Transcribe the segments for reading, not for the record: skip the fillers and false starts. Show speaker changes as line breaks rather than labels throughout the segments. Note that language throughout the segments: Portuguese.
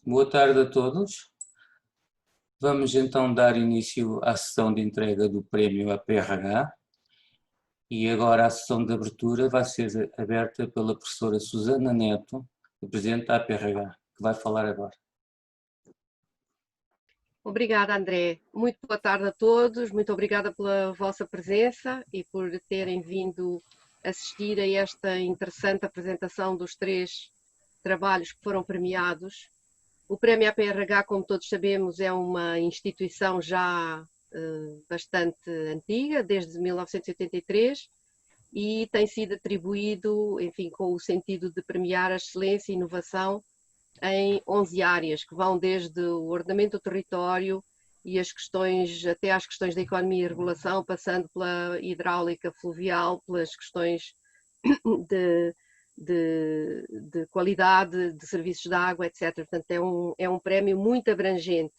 Boa tarde a todos. Vamos então dar início à sessão de entrega do prémio APRH e agora a sessão de abertura vai ser aberta pela professora Susana Neto, presidente da APRH, que vai falar agora.
Obrigada, André. Muito boa tarde a todos. Muito obrigada pela vossa presença e por terem vindo assistir a esta interessante apresentação dos 3 trabalhos que foram premiados. O Prémio APRH, como todos sabemos, é uma instituição já bastante antiga, desde 1983, e tem sido atribuído, enfim, com o sentido de premiar a excelência e inovação em 11 áreas, que vão desde o ordenamento do território e até às questões da economia e regulação, passando pela hidráulica fluvial, pelas questões de qualidade de serviços de água, etc. Portanto, é um prémio muito abrangente.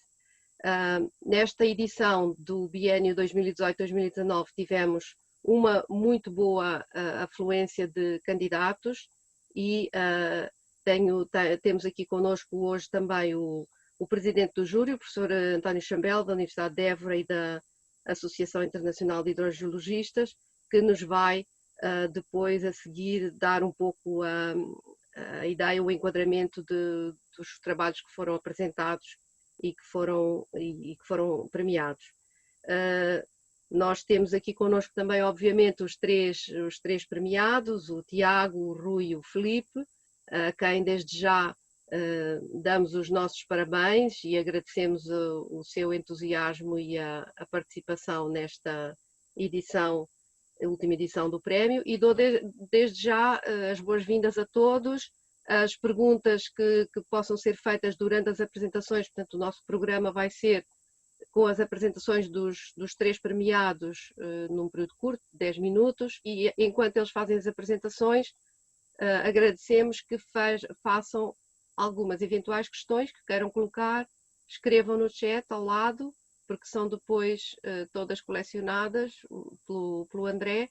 Nesta edição do biênio 2018-2019 tivemos uma muito boa afluência de candidatos e temos aqui connosco hoje também o presidente do júri, o professor António Chambel, da Universidade de Évora e da Associação Internacional de Hidrogeologistas, que nos vai depois, a seguir, dar um pouco a ideia, o enquadramento dos trabalhos que foram apresentados e que foram premiados. Nós temos aqui connosco também, obviamente, os três premiados, o Tiago, o Rui e o Felipe, a quem desde já damos os nossos parabéns e agradecemos o seu entusiasmo e a participação nesta edição, a última edição do prémio, e dou desde já as boas-vindas a todos. As perguntas que possam ser feitas durante as apresentações, portanto, o nosso programa vai ser com as apresentações dos 3 premiados num período curto, 10 minutos, e enquanto eles fazem as apresentações, agradecemos que façam algumas eventuais questões que queiram colocar, escrevam no chat ao lado, porque são depois todas colecionadas pelo André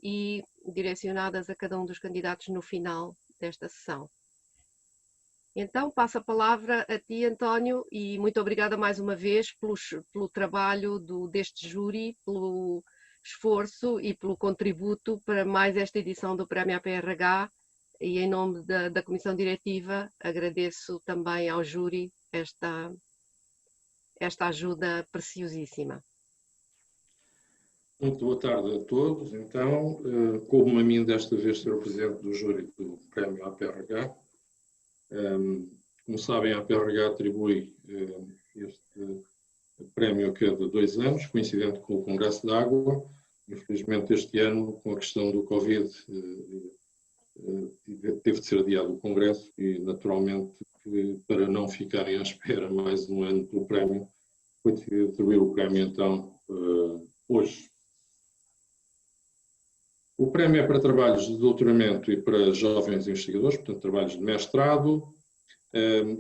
e direcionadas a cada um dos candidatos no final desta sessão. Então, passo a palavra a ti, António, e muito obrigada mais uma vez pelo trabalho deste júri, pelo esforço e pelo contributo para mais esta edição do Prémio APRH, e em nome da Comissão Diretiva agradeço também ao júri esta ajuda preciosíssima.
Muito boa tarde a todos. Então, como a mim desta vez ser o presidente do júri do Prémio APRH, como sabem, a APRH atribui este prémio a cada 2 anos, coincidente com o Congresso de Água. Infelizmente, este ano, com a questão do Covid, teve de ser adiado o Congresso e, naturalmente, para não ficarem à espera mais um ano pelo prémio, foi decidido atribuir o prémio, então, hoje. O prémio é para trabalhos de doutoramento e para jovens investigadores, portanto, trabalhos de mestrado.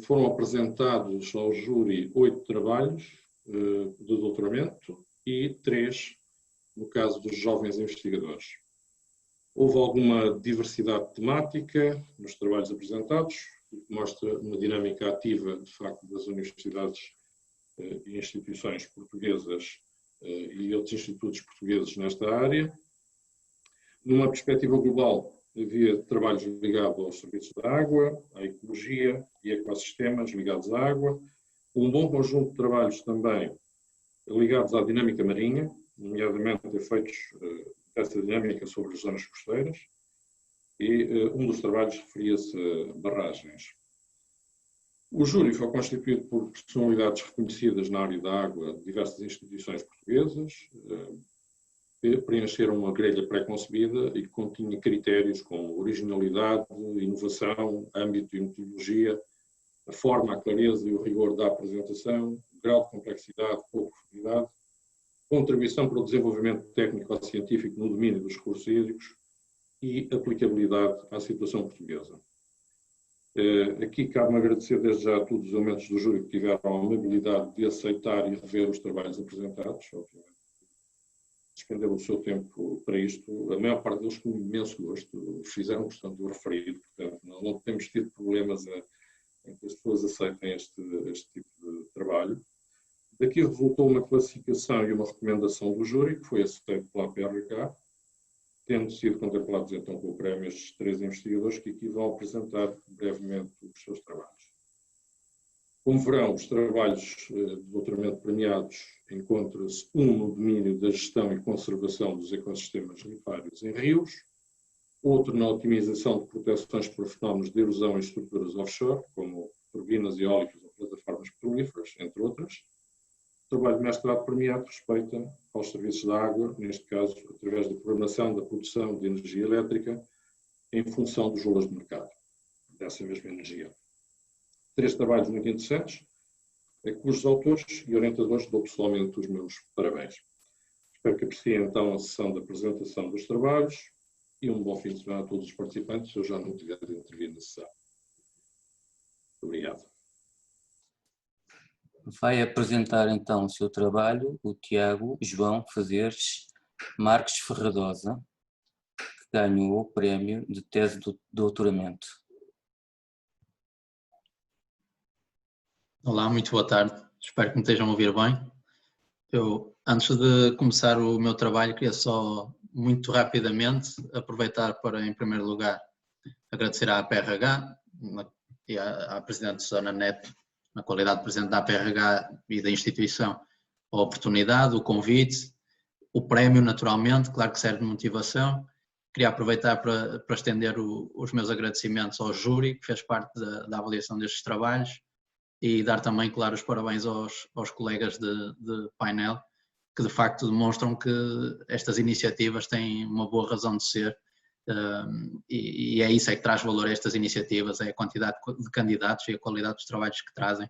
Foram apresentados ao júri 8 trabalhos de doutoramento e 3, no caso dos jovens investigadores. Houve alguma diversidade temática nos trabalhos apresentados, o que mostra uma dinâmica ativa, de facto, das universidades e instituições portuguesas e outros institutos portugueses nesta área. Numa perspectiva global, havia trabalhos ligados aos serviços da água, à ecologia e ecossistemas ligados à água, um bom conjunto de trabalhos também ligados à dinâmica marinha, nomeadamente efeitos dessa dinâmica sobre as zonas costeiras, e um dos trabalhos referia-se a barragens. O júri foi constituído por personalidades reconhecidas na área da água de diversas instituições portuguesas, que preencheram uma grelha pré-concebida e que continha critérios como originalidade, inovação, âmbito e metodologia, a forma, a clareza e o rigor da apresentação, grau de complexidade ou profundidade, contribuição para o desenvolvimento técnico-científico no domínio dos recursos hídricos e aplicabilidade à situação portuguesa. Aqui cabe-me agradecer desde já a todos os elementos do júri que tiveram a amabilidade de aceitar e rever os trabalhos apresentados, obviamente. Despenderam o seu tempo para isto, a maior parte deles com imenso gosto fizeram questão de o referir, portanto não temos tido problemas em que as pessoas aceitem este tipo de trabalho. Daqui resultou uma classificação e uma recomendação do júri, que foi aceito pela APRH, tendo sido contemplados então com o prémio estes 3 investigadores que aqui vão apresentar brevemente os seus trabalhos. Como verão, os trabalhos de doutoramento premiados encontram-se no domínio da gestão e conservação dos ecossistemas ripários em rios, outro na otimização de proteções por fenómenos de erosão em estruturas offshore, como turbinas eólicas ou plataformas petrolíferas, entre outras. O trabalho de mestrado premiado respeita aos serviços da água, neste caso, através da programação da produção de energia elétrica em função dos valores de mercado dessa mesma energia. 3 trabalhos muito interessantes, cujos autores e orientadores dou pessoalmente os meus parabéns. Espero que apreciem então a sessão de apresentação dos trabalhos e um bom fim de semana a todos os participantes, se eu já não tiver de intervir na sessão. Obrigado.
Vai apresentar então o seu trabalho o Tiago João Fazeres Marques Ferradosa, que ganhou o prémio de tese de doutoramento.
Olá, muito boa tarde. Espero que me estejam a ouvir bem. Eu, antes de começar o meu trabalho, queria só, muito rapidamente, aproveitar para, em primeiro lugar, agradecer à APRH e à Presidente Susana Neto, na qualidade de Presidente da APRH e da instituição, a oportunidade, o convite, o prémio, naturalmente, claro que serve de motivação. Queria aproveitar para estender os meus agradecimentos ao júri, que fez parte da avaliação destes trabalhos, e dar também, claro, os parabéns aos colegas de painel, que de facto demonstram que estas iniciativas têm uma boa razão de ser, e é isso que traz valor a estas iniciativas, é a quantidade de candidatos e a qualidade dos trabalhos que trazem,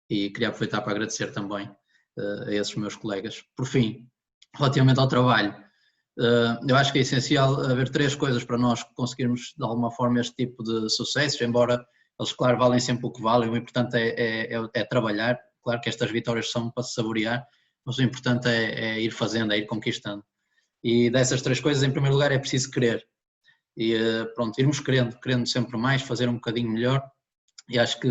e queria aproveitar para agradecer também a esses meus colegas. Por fim, relativamente ao trabalho, eu acho que é essencial haver 3 coisas para nós conseguirmos de alguma forma este tipo de sucessos, embora eles, claro, valem sempre o que valem, o importante é trabalhar. Claro que estas vitórias são para se saborear, mas o importante é ir fazendo, é ir conquistando. E dessas 3 coisas, em primeiro lugar, é preciso querer. E pronto, irmos querendo sempre mais, fazer um bocadinho melhor, e acho que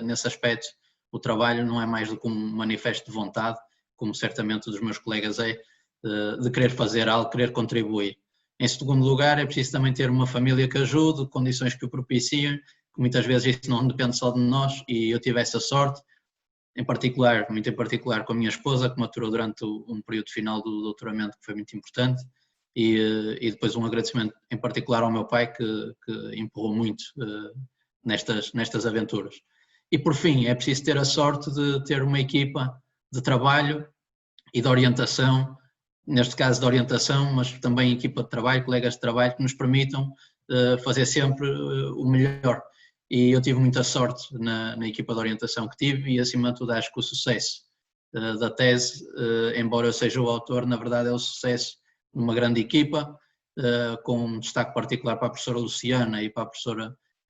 nesse aspecto o trabalho não é mais do que um manifesto de vontade, como certamente dos meus colegas é, de querer fazer algo, querer contribuir. Em segundo lugar, é preciso também ter uma família que ajude, condições que o propiciem, que muitas vezes isso não depende só de nós, e eu tive essa sorte, muito em particular com a minha esposa, que maturou durante um período final do doutoramento que foi muito importante, e depois um agradecimento em particular ao meu pai, que empurrou muito nestas aventuras. E por fim, é preciso ter a sorte de ter uma equipa de trabalho e de orientação, neste caso de orientação, mas também equipa de trabalho, colegas de trabalho, que nos permitam fazer sempre o melhor. E eu tive muita sorte na equipa de orientação que tive, e acima de tudo acho que o sucesso da tese, embora eu seja o autor, na verdade é o sucesso de uma grande equipa, com um destaque particular para a professora Luciana e para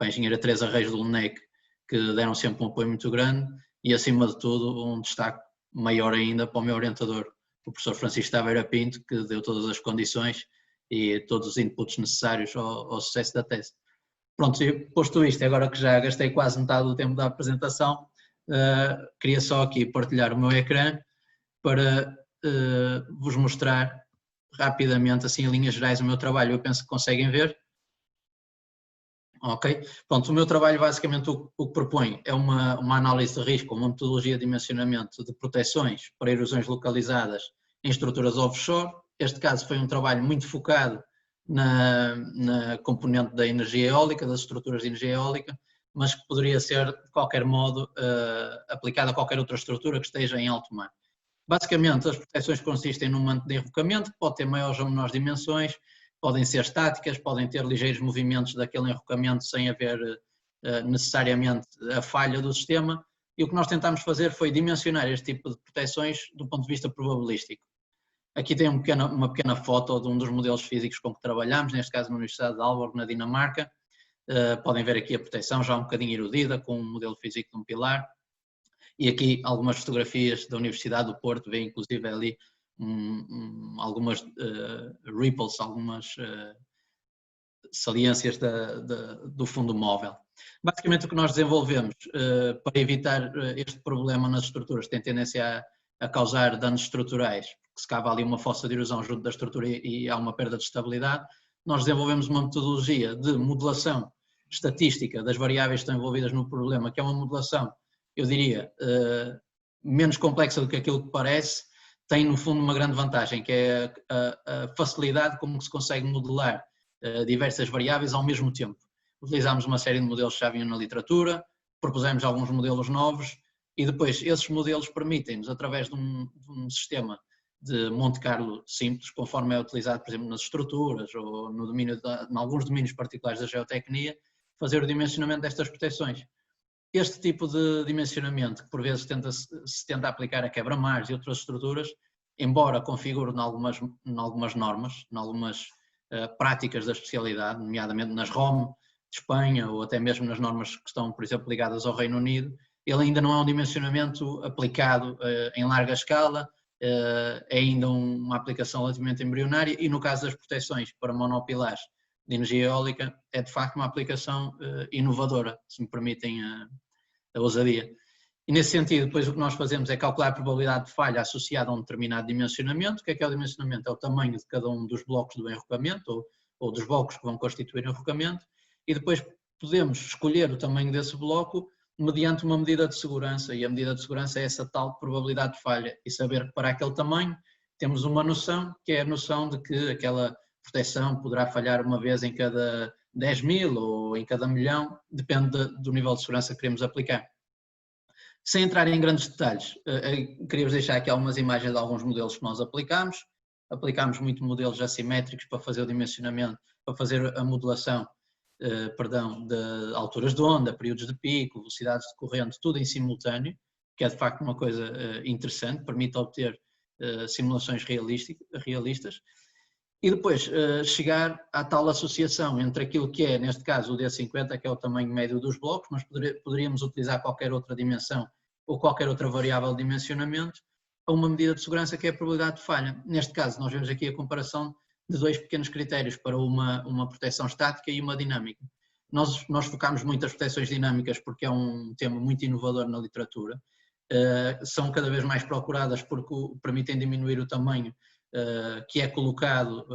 a engenheira Teresa Reis do LNEC, que deram sempre um apoio muito grande, e acima de tudo um destaque maior ainda para o meu orientador, o professor Francisco Taveira Pinto, que deu todas as condições e todos os inputs necessários ao sucesso da tese. Pronto, posto isto, agora que já gastei quase metade do tempo da apresentação, queria só aqui partilhar o meu ecrã para vos mostrar rapidamente, assim, em linhas gerais, o meu trabalho. Eu penso que conseguem ver. Ok? Pronto, o meu trabalho basicamente o que propõe é uma análise de risco, uma metodologia de dimensionamento de proteções para erosões localizadas em estruturas offshore. Este caso foi um trabalho muito focado na componente da energia eólica, das estruturas de energia eólica, mas que poderia ser de qualquer modo aplicado a qualquer outra estrutura que esteja em alto mar. Basicamente, as proteções consistem num manto de enrocamento, que pode ter maiores ou menores dimensões, podem ser estáticas, podem ter ligeiros movimentos daquele enrocamento sem haver necessariamente a falha do sistema, e o que nós tentámos fazer foi dimensionar este tipo de proteções do ponto de vista probabilístico. Aqui tem uma pequena foto de um dos modelos físicos com que trabalhamos, neste caso na Universidade de Aalborg, na Dinamarca. Podem ver aqui a proteção já um bocadinho erodida, com um modelo físico de um pilar. E aqui algumas fotografias da Universidade do Porto, vê inclusive ali algumas ripples, algumas saliências do fundo móvel. Basicamente o que nós desenvolvemos para evitar este problema nas estruturas, que tem tendência a causar danos estruturais, que se cava ali uma fossa de erosão junto da estrutura e há uma perda de estabilidade, nós desenvolvemos uma metodologia de modelação estatística das variáveis que estão envolvidas no problema, que é uma modelação, eu diria, menos complexa do que aquilo que parece, tem no fundo uma grande vantagem, que é a facilidade como se consegue modelar diversas variáveis ao mesmo tempo. Utilizámos uma série de modelos que já vinham na literatura, propusemos alguns modelos novos e depois esses modelos permitem-nos, através de um sistema de Monte Carlo simples, conforme é utilizado, por exemplo, nas estruturas ou no domínio em alguns domínios particulares da geotecnia, fazer o dimensionamento destas proteções. Este tipo de dimensionamento, que por vezes se tenta aplicar a quebra-mares e outras estruturas, embora configure em algumas normas, em algumas práticas da especialidade, nomeadamente nas ROM de Espanha ou até mesmo nas normas que estão, por exemplo, ligadas ao Reino Unido, ele ainda não é um dimensionamento aplicado em larga escala, é ainda uma aplicação relativamente embrionária e no caso das proteções para monopilares de energia eólica é de facto uma aplicação inovadora, se me permitem a ousadia. E nesse sentido, depois o que nós fazemos é calcular a probabilidade de falha associada a um determinado dimensionamento. O que é o dimensionamento? É o tamanho de cada um dos blocos do enrocamento ou dos blocos que vão constituir o enrocamento e depois podemos escolher o tamanho desse bloco mediante uma medida de segurança e a medida de segurança é essa tal probabilidade de falha e saber que para aquele tamanho temos uma noção, que é a noção de que aquela proteção poderá falhar uma vez em cada 10.000 ou em cada 1.000.000, depende do nível de segurança que queremos aplicar. Sem entrar em grandes detalhes, queria-vos deixar aqui algumas imagens de alguns modelos que nós aplicámos. Aplicámos muito modelos assimétricos para fazer o dimensionamento, para fazer a modelação de alturas de onda, períodos de pico, velocidades de corrente, tudo em simultâneo, que é de facto uma coisa interessante, permite obter simulações realistas. E depois chegar à tal associação entre aquilo que é, neste caso, o D50, que é o tamanho médio dos blocos, mas poderíamos utilizar qualquer outra dimensão ou qualquer outra variável de dimensionamento, a uma medida de segurança que é a probabilidade de falha. Neste caso, nós vemos aqui a comparação de dois pequenos critérios para uma proteção estática e uma dinâmica. Nós focamos muito as proteções dinâmicas porque é um tema muito inovador na literatura, são cada vez mais procuradas porque permitem diminuir o tamanho que é colocado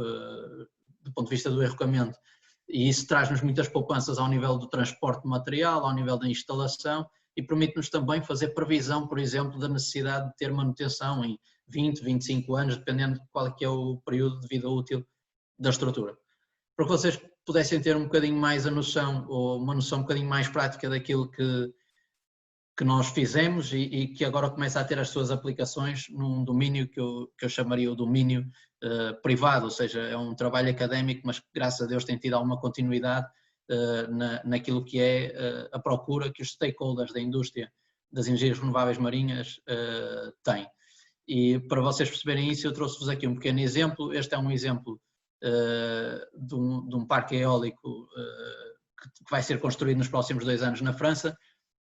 do ponto de vista do enrocamento e isso traz-nos muitas poupanças ao nível do transporte de material, ao nível da instalação e permite-nos também fazer previsão, por exemplo, da necessidade de ter manutenção em 20, 25 anos, dependendo de qual que é o período de vida útil da estrutura. Para que vocês pudessem ter um bocadinho mais a noção, ou uma noção um bocadinho mais prática daquilo que nós fizemos e que agora começa a ter as suas aplicações num domínio que eu chamaria o domínio privado, ou seja, é um trabalho académico, mas que graças a Deus tem tido alguma continuidade naquilo que é a procura que os stakeholders da indústria das energias renováveis marinhas têm. E para vocês perceberem isso, eu trouxe-vos aqui um pequeno exemplo. Este é um exemplo de um parque eólico que vai ser construído nos próximos 2 anos na França,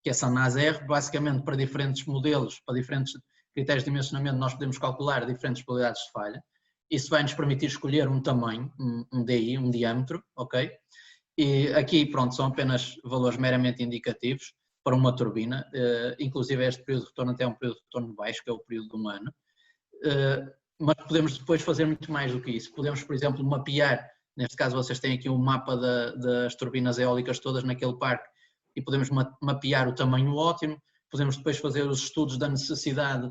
que é Saint-Nazaire. Basicamente, para diferentes modelos, para diferentes critérios de dimensionamento, nós podemos calcular diferentes probabilidades de falha. Isso vai nos permitir escolher um tamanho, um DI, um diâmetro, ok? E aqui, pronto, são apenas valores meramente indicativos para uma turbina, inclusive este período de retorno até é um período de retorno baixo, que é o período de 1 ano, mas podemos depois fazer muito mais do que isso. Podemos, por exemplo, mapear, neste caso vocês têm aqui um mapa das turbinas eólicas todas naquele parque, e podemos mapear o tamanho ótimo, podemos depois fazer os estudos da necessidade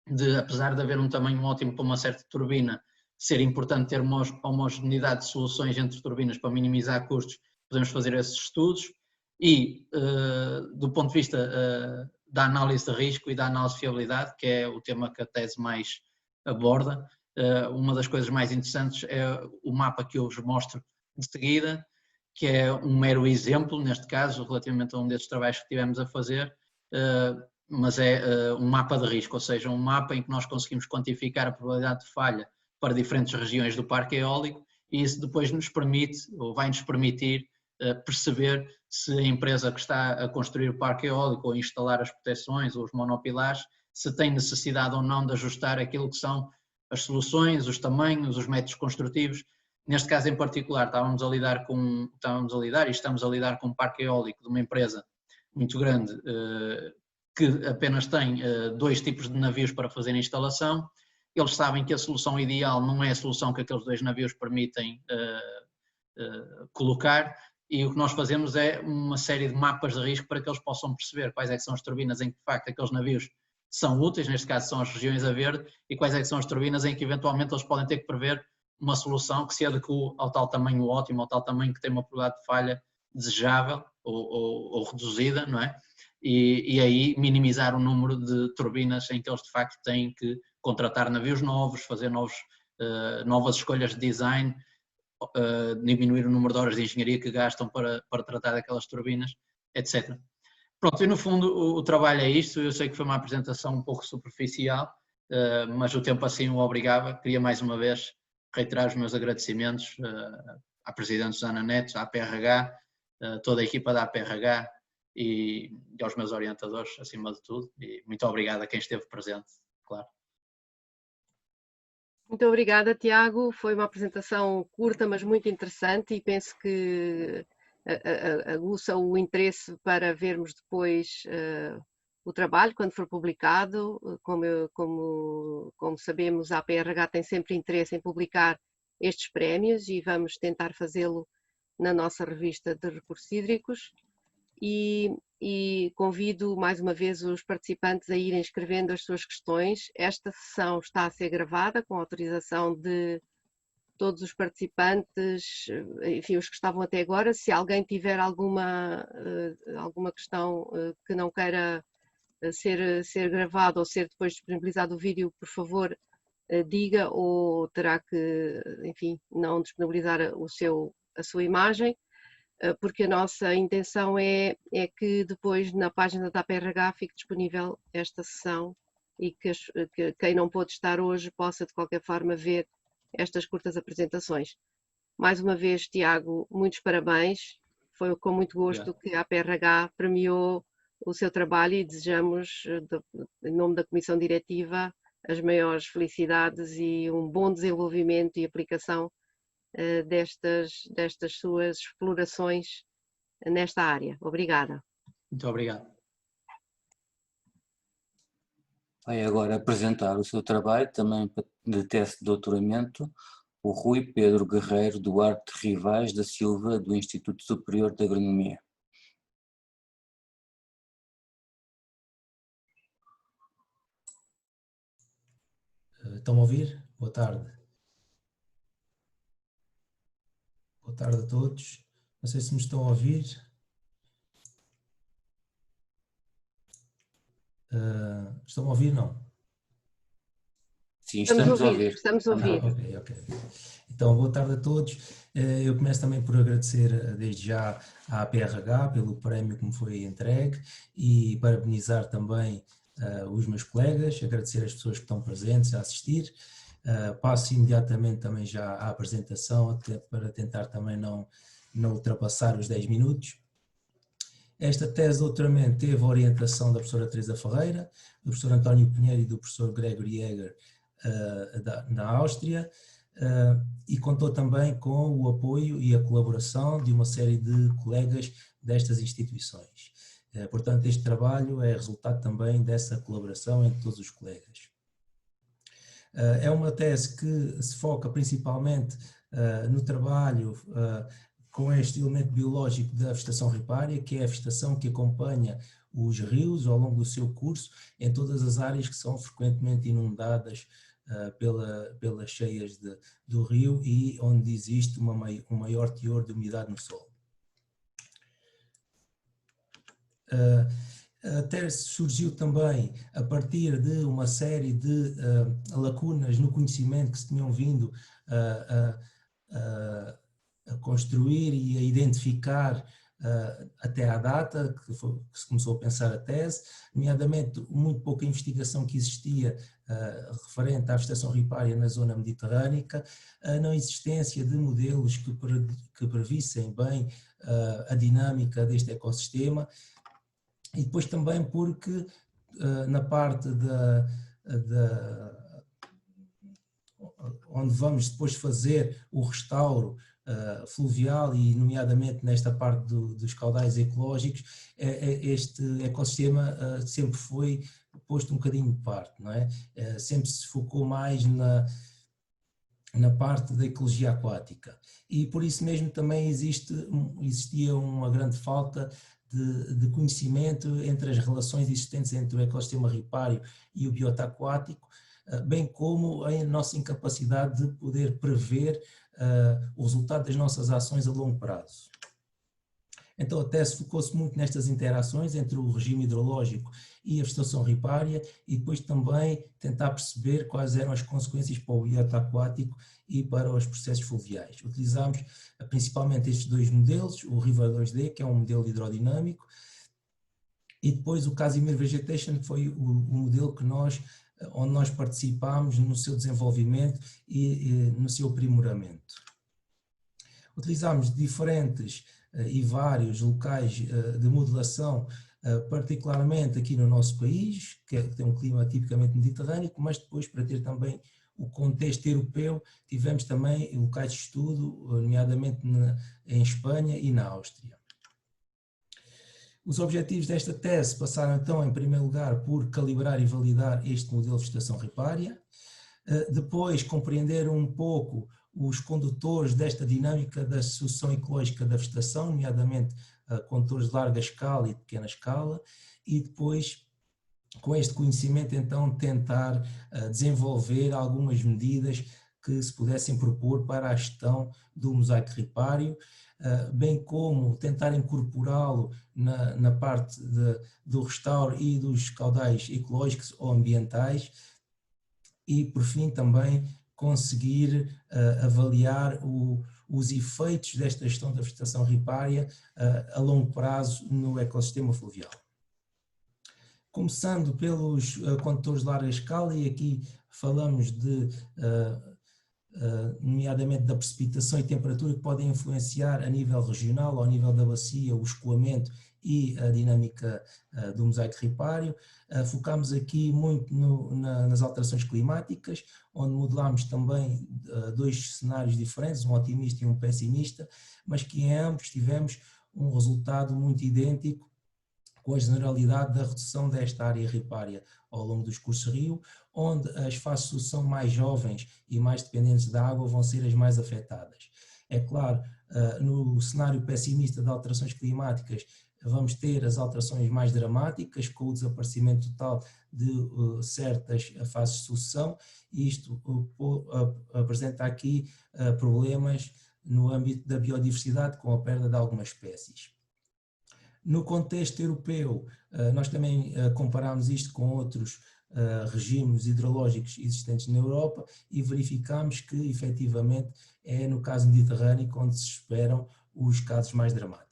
de, apesar de haver um tamanho ótimo para uma certa turbina, ser importante ter uma homogeneidade de soluções entre turbinas para minimizar custos, podemos fazer esses estudos e, do ponto de vista da análise de risco e da análise de fiabilidade, que é o tema que a tese mais aborda, uma das coisas mais interessantes é o mapa que eu vos mostro de seguida, que é um mero exemplo, neste caso, relativamente a um desses trabalhos que tivemos a fazer, mas é um mapa de risco, ou seja, um mapa em que nós conseguimos quantificar a probabilidade de falha para diferentes regiões do parque eólico e isso depois nos permite, ou vai nos permitir, perceber se a empresa que está a construir o parque eólico ou a instalar as proteções ou os monopilares, se tem necessidade ou não de ajustar aquilo que são as soluções, os tamanhos, os métodos construtivos, Neste caso em particular, estamos a lidar e estamos a lidar com um parque eólico de uma empresa muito grande que apenas tem 2 tipos de navios para fazer a instalação. Eles sabem que a solução ideal não é a solução que aqueles 2 navios permitem colocar, e o que nós fazemos é uma série de mapas de risco para que eles possam perceber quais é que são as turbinas em que de facto aqueles navios são úteis, neste caso são as regiões a verde, e quais é que são as turbinas em que eventualmente eles podem ter que prever uma solução que se adequa ao tal tamanho ótimo, ao tal tamanho que tem uma probabilidade de falha desejável ou reduzida, não é? E aí minimizar o número de turbinas em que eles de facto têm que contratar navios novos, fazer novas escolhas de design, diminuir o número de horas de engenharia que gastam para tratar daquelas turbinas, etc. Pronto, e no fundo o trabalho é isto. Eu sei que foi uma apresentação um pouco superficial, mas o tempo assim o obrigava. Queria mais uma vez reiterar os meus agradecimentos à Presidente Susana Neto, à APRH, toda a equipa da APRH e aos meus orientadores, acima de tudo, e muito obrigado a quem esteve presente, claro.
Muito obrigada, Tiago. Foi uma apresentação curta, mas muito interessante, e penso que aguça o interesse para vermos depois o trabalho quando for publicado. Como sabemos, a APRH tem sempre interesse em publicar estes prémios e vamos tentar fazê-lo na nossa revista de recursos hídricos. E convido mais uma vez os participantes a irem escrevendo as suas questões. Esta sessão está a ser gravada com autorização de todos os participantes, enfim, os que estavam até agora. Se alguém tiver alguma questão que não queira ser gravado ou ser depois disponibilizado o vídeo, por favor, diga, ou terá que, enfim, não disponibilizar a sua imagem, porque a nossa intenção é que depois na página da APRH fique disponível esta sessão e que quem não pôde estar hoje possa de qualquer forma ver estas curtas apresentações. Mais uma vez, Tiago, muitos parabéns. Foi com muito gosto que a APRH premiou o seu trabalho e desejamos, em nome da Comissão Diretiva, as maiores felicidades e um bom desenvolvimento e aplicação destas suas explorações nesta área. Obrigada.
Muito obrigado.
Vai agora apresentar o seu trabalho, também de tese de doutoramento, o Rui Pedro Guerreiro Duarte Rivais da Silva, do Instituto Superior de Agronomia.
Estão a ouvir? Boa tarde. Boa tarde a todos. Não sei se me estão a ouvir. Estão a ouvir, não?
Sim, estamos a ouvir.
Estamos a ouvir.
Ok. Então, boa tarde a todos. Eu começo também por agradecer desde já à APRH pelo prémio que me foi entregue e parabenizar também os meus colegas, agradecer as pessoas que estão presentes a assistir. Passo imediatamente também já à apresentação, até para tentar também não ultrapassar os 10 minutos. Esta tese de doutoramento teve a orientação da professora Teresa Ferreira, do professor António Pinheiro e do professor Gregory Jäger na Áustria, e contou também com o apoio e a colaboração de uma série de colegas destas instituições. Portanto, este trabalho é resultado também dessa colaboração entre todos os colegas. É uma tese que se foca principalmente no trabalho com este elemento biológico da vegetação ripária, que é a vegetação que acompanha os rios ao longo do seu curso em todas as áreas que são frequentemente inundadas pelas cheias do rio e onde existe um maior teor de umidade no solo. A tese surgiu também a partir de uma série de lacunas no conhecimento que se tinham vindo a construir e a identificar até à data que se começou a pensar a tese, nomeadamente muito pouca investigação que existia referente à vegetação ripária na zona mediterrânica, a não existência de modelos que previssem bem a dinâmica deste ecossistema, e depois também porque onde vamos depois fazer o restauro fluvial e nomeadamente nesta parte dos caudais ecológicos, este ecossistema sempre foi posto um bocadinho de parte, não é? Sempre se focou mais na parte da ecologia aquática e por isso mesmo também existia uma grande falta de conhecimento entre as relações existentes entre o ecossistema ripário e o biota aquático, bem como a nossa incapacidade de poder prever o resultado das nossas ações a longo prazo. Então a TESS focou-se muito nestas interações entre o regime hidrológico e a vegetação ripária e depois também tentar perceber quais eram as consequências para o biota aquático e para os processos fluviais. Utilizámos principalmente estes dois modelos, o River 2D, que é um modelo hidrodinâmico, e depois o Casimir Vegetation, que foi o modelo onde nós participámos no seu desenvolvimento e no seu aprimoramento. Utilizámos diferentes e vários locais de modelação, particularmente aqui no nosso país, que tem um clima tipicamente mediterrâneo, mas depois, para ter também o contexto europeu, tivemos também locais de estudo, nomeadamente em Espanha e na Áustria. Os objetivos desta tese passaram então, em primeiro lugar, por calibrar e validar este modelo de vegetação ripária, depois compreender um pouco os condutores desta dinâmica da sucessão ecológica da vegetação, nomeadamente condutores de larga escala e de pequena escala, e depois, com este conhecimento, então, tentar desenvolver algumas medidas que se pudessem propor para a gestão do mosaico ripário, bem como tentar incorporá-lo na parte do restauro e dos caudais ecológicos ou ambientais e, por fim, também conseguir avaliar os efeitos desta gestão da vegetação ripária a longo prazo no ecossistema fluvial. Começando pelos condutores de larga escala, e aqui falamos nomeadamente da precipitação e temperatura que podem influenciar a nível regional, ao nível da bacia, o escoamento e a dinâmica do mosaico ripário. Focámos aqui muito nas alterações climáticas, onde modelámos também dois cenários diferentes, um otimista e um pessimista, mas que em ambos tivemos um resultado muito idêntico, com a generalidade da redução desta área ripária ao longo dos cursos rio, onde as fases de sucessão mais jovens e mais dependentes da água vão ser as mais afetadas. É claro, no cenário pessimista de alterações climáticas, vamos ter as alterações mais dramáticas, com o desaparecimento total de certas fases de sucessão, e isto apresenta aqui problemas no âmbito da biodiversidade, com a perda de algumas espécies. No contexto europeu, nós também comparámos isto com outros regimes hidrológicos existentes na Europa e verificámos que, efetivamente, é no caso mediterrâneo onde se esperam os casos mais dramáticos.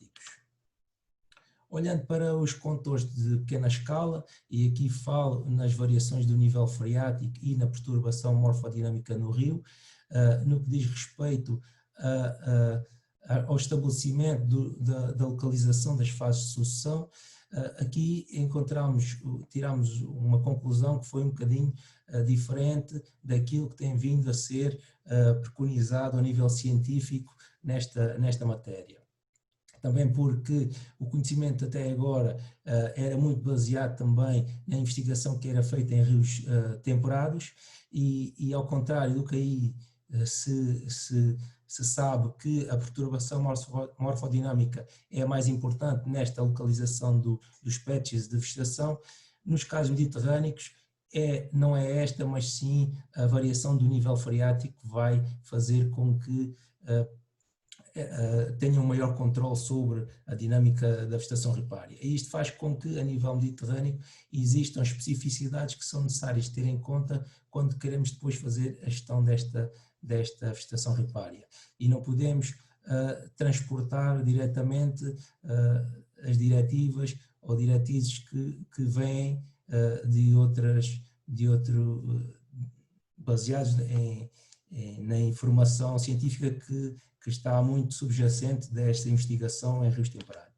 Olhando para os condutores de pequena escala, e aqui falo nas variações do nível freático e na perturbação morfodinâmica no rio, no que diz respeito ao estabelecimento da localização das fases de sucessão, aqui tiramos uma conclusão que foi um bocadinho diferente daquilo que tem vindo a ser preconizado a nível científico nesta matéria. Também porque o conhecimento até agora era muito baseado também na investigação que era feita em rios temperados e ao contrário do que aí se sabe que a perturbação morfodinâmica é a mais importante nesta localização dos patches de vegetação, nos casos mediterrâneos não é esta, mas sim a variação do nível freático que vai fazer com que tenham um maior controle sobre a dinâmica da vegetação ripária. E isto faz com que, a nível mediterrâneo, existam especificidades que são necessárias ter em conta quando queremos depois fazer a gestão desta vegetação ripária. E não podemos transportar diretamente as diretivas ou diretrizes que vêm baseados na informação científica que está muito subjacente desta investigação em rios temperados.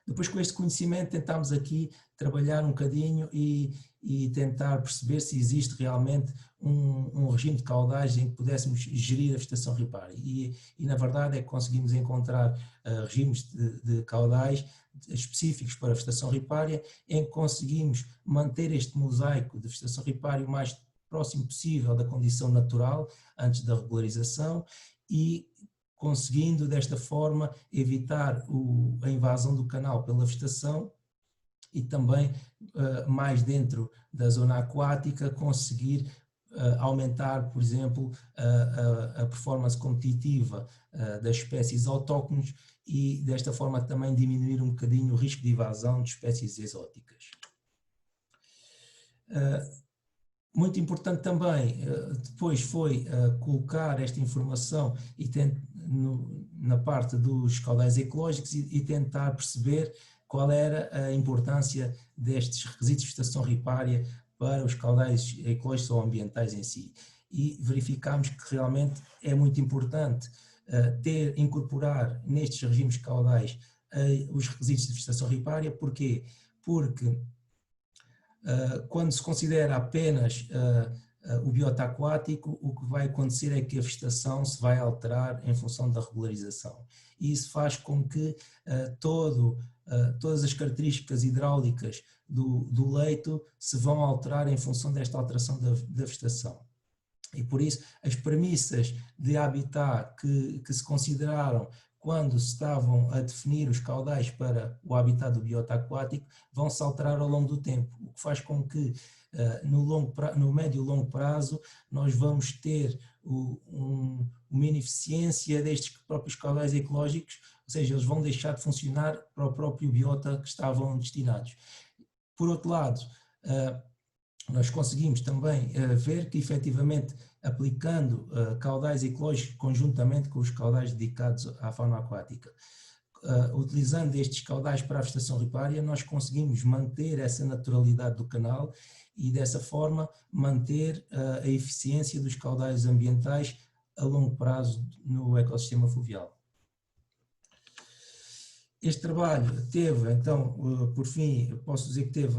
Depois, com este conhecimento, tentámos aqui trabalhar um bocadinho e tentar perceber se existe realmente um regime de caudais em que pudéssemos gerir a vegetação ripária. E na verdade é que conseguimos encontrar regimes de caudais específicos para a vegetação ripária, em que conseguimos manter este mosaico de vegetação ripária o mais próximo possível da condição natural, antes da regularização, e conseguindo desta forma evitar a invasão do canal pela vegetação e também, mais dentro da zona aquática, conseguir aumentar, por exemplo, a performance competitiva das espécies autóctones e desta forma também diminuir um bocadinho o risco de invasão de espécies exóticas. Muito importante também, depois foi colocar esta informação na parte dos caudais ecológicos e tentar perceber qual era a importância destes requisitos de vegetação ripária para os caudais ecológicos ou ambientais em si. E verificámos que realmente é muito importante incorporar nestes regimes caudais os requisitos de vegetação ripária. Porquê? Porque quando se considera apenas o biota aquático, o que vai acontecer é que a vegetação se vai alterar em função da regularização. E isso faz com que todas as características hidráulicas do leito se vão alterar em função desta alteração da vegetação. E por isso as premissas de habitat que se consideraram quando se estavam a definir os caudais para o habitat do biota aquático vão se alterar ao longo do tempo, o que faz com que no médio e longo prazo nós vamos ter uma ineficiência destes próprios caudais ecológicos, ou seja, eles vão deixar de funcionar para o próprio biota que estavam destinados. Por outro lado, nós conseguimos também ver que efetivamente aplicando caudais ecológicos conjuntamente com os caudais dedicados à fauna aquática, utilizando estes caudais para a vegetação ripária, nós conseguimos manter essa naturalidade do canal e dessa forma manter a eficiência dos caudais ambientais a longo prazo no ecossistema fluvial. Este trabalho teve, então, por fim, posso dizer que teve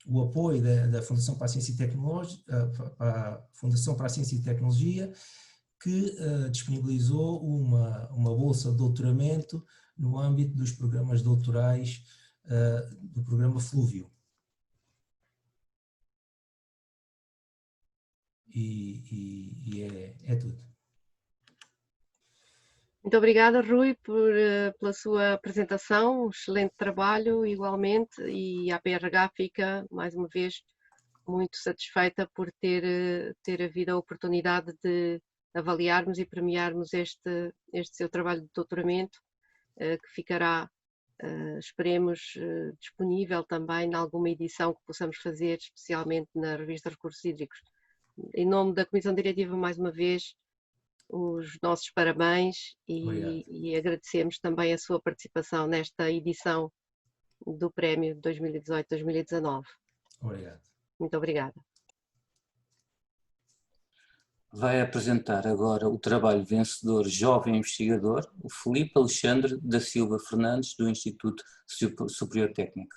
o apoio da Fundação para a Ciência e Tecnologia, que disponibilizou uma bolsa de doutoramento no âmbito dos programas doutorais do programa Flúvio. E é tudo.
Muito obrigada, Rui, pela sua apresentação, um excelente trabalho igualmente, e a APRH fica, mais uma vez, muito satisfeita por ter havido a oportunidade de avaliarmos e premiarmos este seu trabalho de doutoramento, que ficará, esperemos, disponível também em alguma edição que possamos fazer, especialmente na revista Recursos Hídricos. Em nome da Comissão Diretiva, mais uma vez, os nossos parabéns e agradecemos também a sua participação nesta edição do Prémio 2018-2019.
Obrigado.
Muito obrigada.
Vai apresentar agora o trabalho vencedor jovem investigador, o Filipe Alexandre da Silva Fernandes, do Instituto Superior Técnico.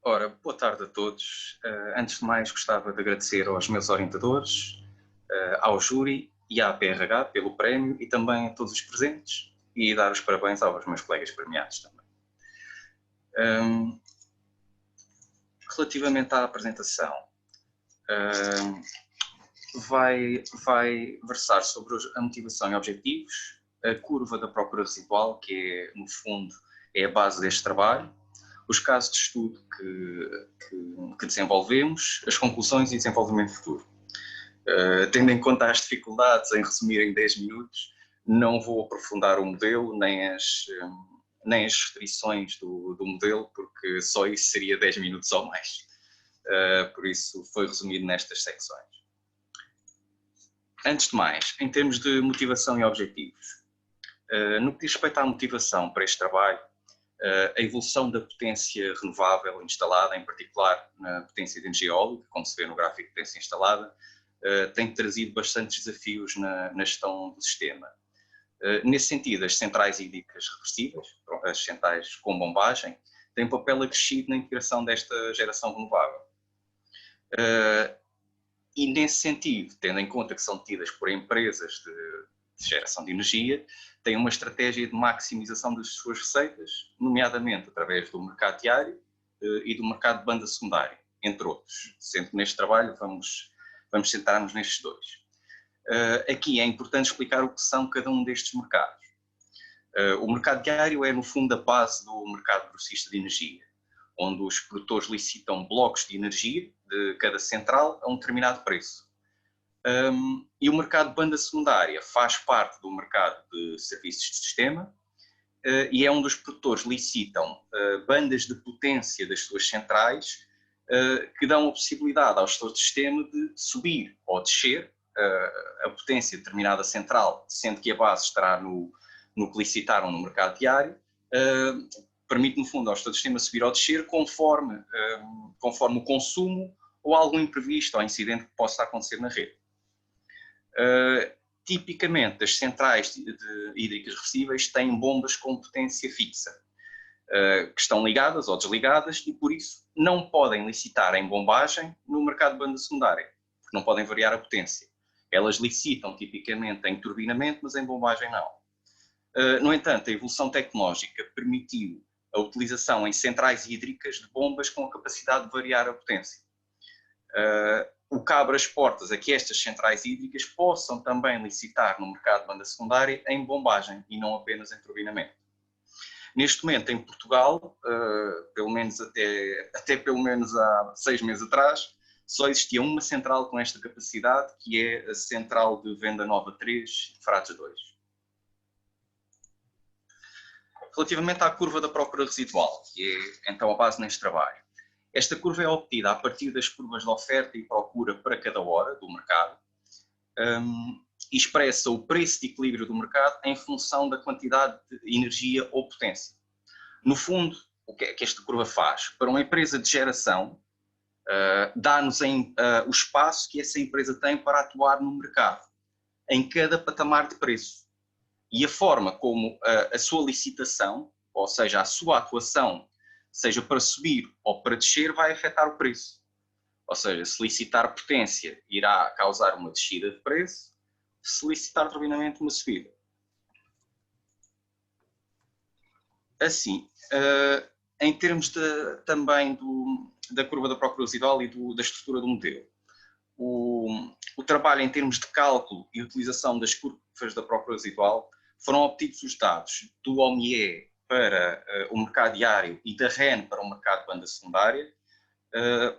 Ora, boa tarde a todos. Antes de mais, gostava de agradecer aos meus orientadores, ao júri e à APRH pelo prémio e também a todos os presentes, e dar os parabéns aos meus colegas premiados também. Relativamente à apresentação, vai versar sobre a motivação e objetivos, a curva da procura residual, que no fundo é a base deste trabalho, os casos de estudo que desenvolvemos, as conclusões e desenvolvimento futuro. Tendo em conta as dificuldades em resumir em 10 minutos, não vou aprofundar o modelo nem as restrições do modelo, porque só isso seria 10 minutos ou mais. Por isso foi resumido nestas secções. Antes de mais, em termos de motivação e objetivos, no que diz respeito à motivação para este trabalho, a evolução da potência renovável instalada, em particular na potência de energia eólica, como se vê no gráfico de potência instalada, tem trazido bastantes desafios na gestão do sistema. Nesse sentido, as centrais hídricas reversíveis, as centrais com bombagem, têm um papel acrescido na integração desta geração renovável. E nesse sentido, tendo em conta que são tidas por empresas de geração de energia, têm uma estratégia de maximização das suas receitas, nomeadamente através do mercado diário e do mercado de banda secundária, entre outros. Sendo que neste trabalho vamos centrar-nos nestes dois. Aqui é importante explicar o que são cada um destes mercados. O mercado diário é, no fundo, a base do mercado grossista de energia, onde os produtores licitam blocos de energia de cada central a um determinado preço. E o mercado de banda secundária faz parte do mercado de serviços de sistema e é onde os produtores licitam bandas de potência das suas centrais que dão a possibilidade aos gestores de sistema de subir ou descer a potência de determinada central, sendo que a base estará no que licitaram no mercado diário, permite, no fundo, ao gestor de sistema subir ou descer conforme o consumo ou algum imprevisto ou incidente que possa acontecer na rede. Tipicamente, as centrais hídricas reversíveis têm bombas com potência fixa, que estão ligadas ou desligadas e, por isso, não podem licitar em bombagem no mercado de banda secundária, porque não podem variar a potência. Elas licitam tipicamente em turbinamento, mas em bombagem não. No entanto, a evolução tecnológica permitiu a utilização em centrais hídricas de bombas com a capacidade de variar a potência. O que abre as portas a que estas centrais hídricas possam também licitar no mercado de banda secundária em bombagem e não apenas em turbinamento. Neste momento, em Portugal, pelo menos até pelo menos há 6 meses atrás, só existia uma central com esta capacidade, que é a central de Venda Nova 3 e Frades 2. Relativamente à curva da procura residual, que é então a base neste trabalho. Esta curva é obtida a partir das curvas de oferta e procura para cada hora do mercado e expressa o preço de equilíbrio do mercado em função da quantidade de energia ou potência. No fundo, o que é que esta curva faz? Para uma empresa de geração, dá-nos o espaço que essa empresa tem para atuar no mercado, em cada patamar de preço. E a forma como a sua licitação, ou seja, a sua atuação, seja para subir ou para descer, vai afetar o preço. Ou seja, se licitar potência, irá causar uma descida de preço, se licitar turbinamento, uma subida. Assim, em termos também da curva da procura residual e da estrutura do modelo, o trabalho em termos de cálculo e utilização das curvas da procura residual foram obtidos os dados do OMIE para o mercado diário e da REN para o mercado de banda secundária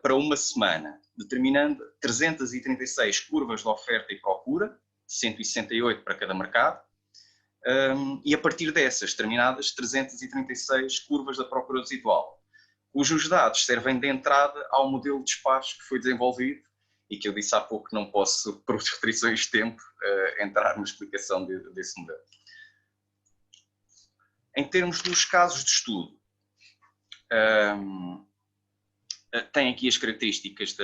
para uma semana, determinando 336 curvas de oferta e procura, 168 para cada mercado, e a partir dessas terminadas 336 curvas da procura residual, cujos dados servem de entrada ao modelo de despacho que foi desenvolvido e que eu disse há pouco que não posso, por restrições de tempo, entrar na explicação desse modelo. Em termos dos casos de estudo, tem aqui as características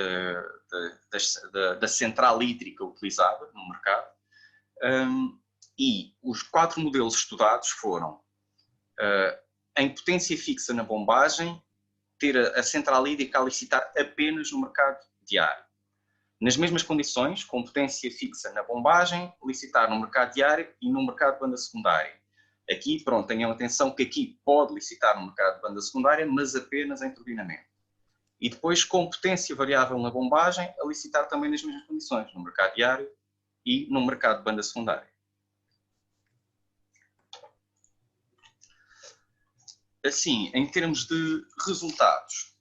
da central hídrica utilizada no mercado e os 4 modelos estudados foram em potência fixa na bombagem, ter a central hídrica a licitar apenas no mercado diário. Nas mesmas condições, com potência fixa na bombagem, licitar no mercado diário e no mercado de banda secundária. Aqui, pronto, tenham atenção que aqui pode licitar no mercado de banda secundária, mas apenas em turbinamento. E depois, com potência variável na bombagem, a licitar também nas mesmas condições, no mercado diário e no mercado de banda secundária. Assim, em termos de resultados,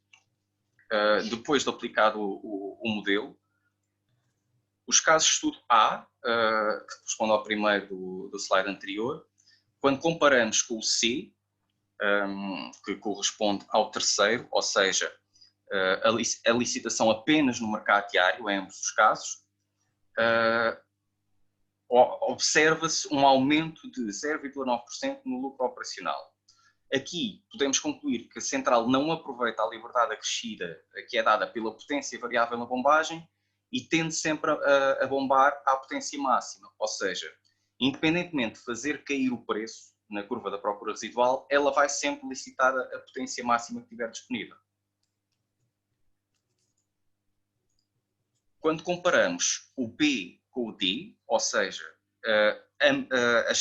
depois de aplicado o modelo, os casos de estudo A, que corresponde ao primeiro do slide anterior, quando comparamos com o C, que corresponde ao terceiro, ou seja, a licitação apenas no mercado diário, em ambos os casos, observa-se um aumento de 0,9% no lucro operacional. Aqui podemos concluir que a central não aproveita a liberdade acrescida que é dada pela potência variável na bombagem e tende sempre a bombar à potência máxima, ou seja, independentemente de fazer cair o preço na curva da procura residual, ela vai sempre licitar a potência máxima que tiver disponível. Quando comparamos o B com o D, ou seja, a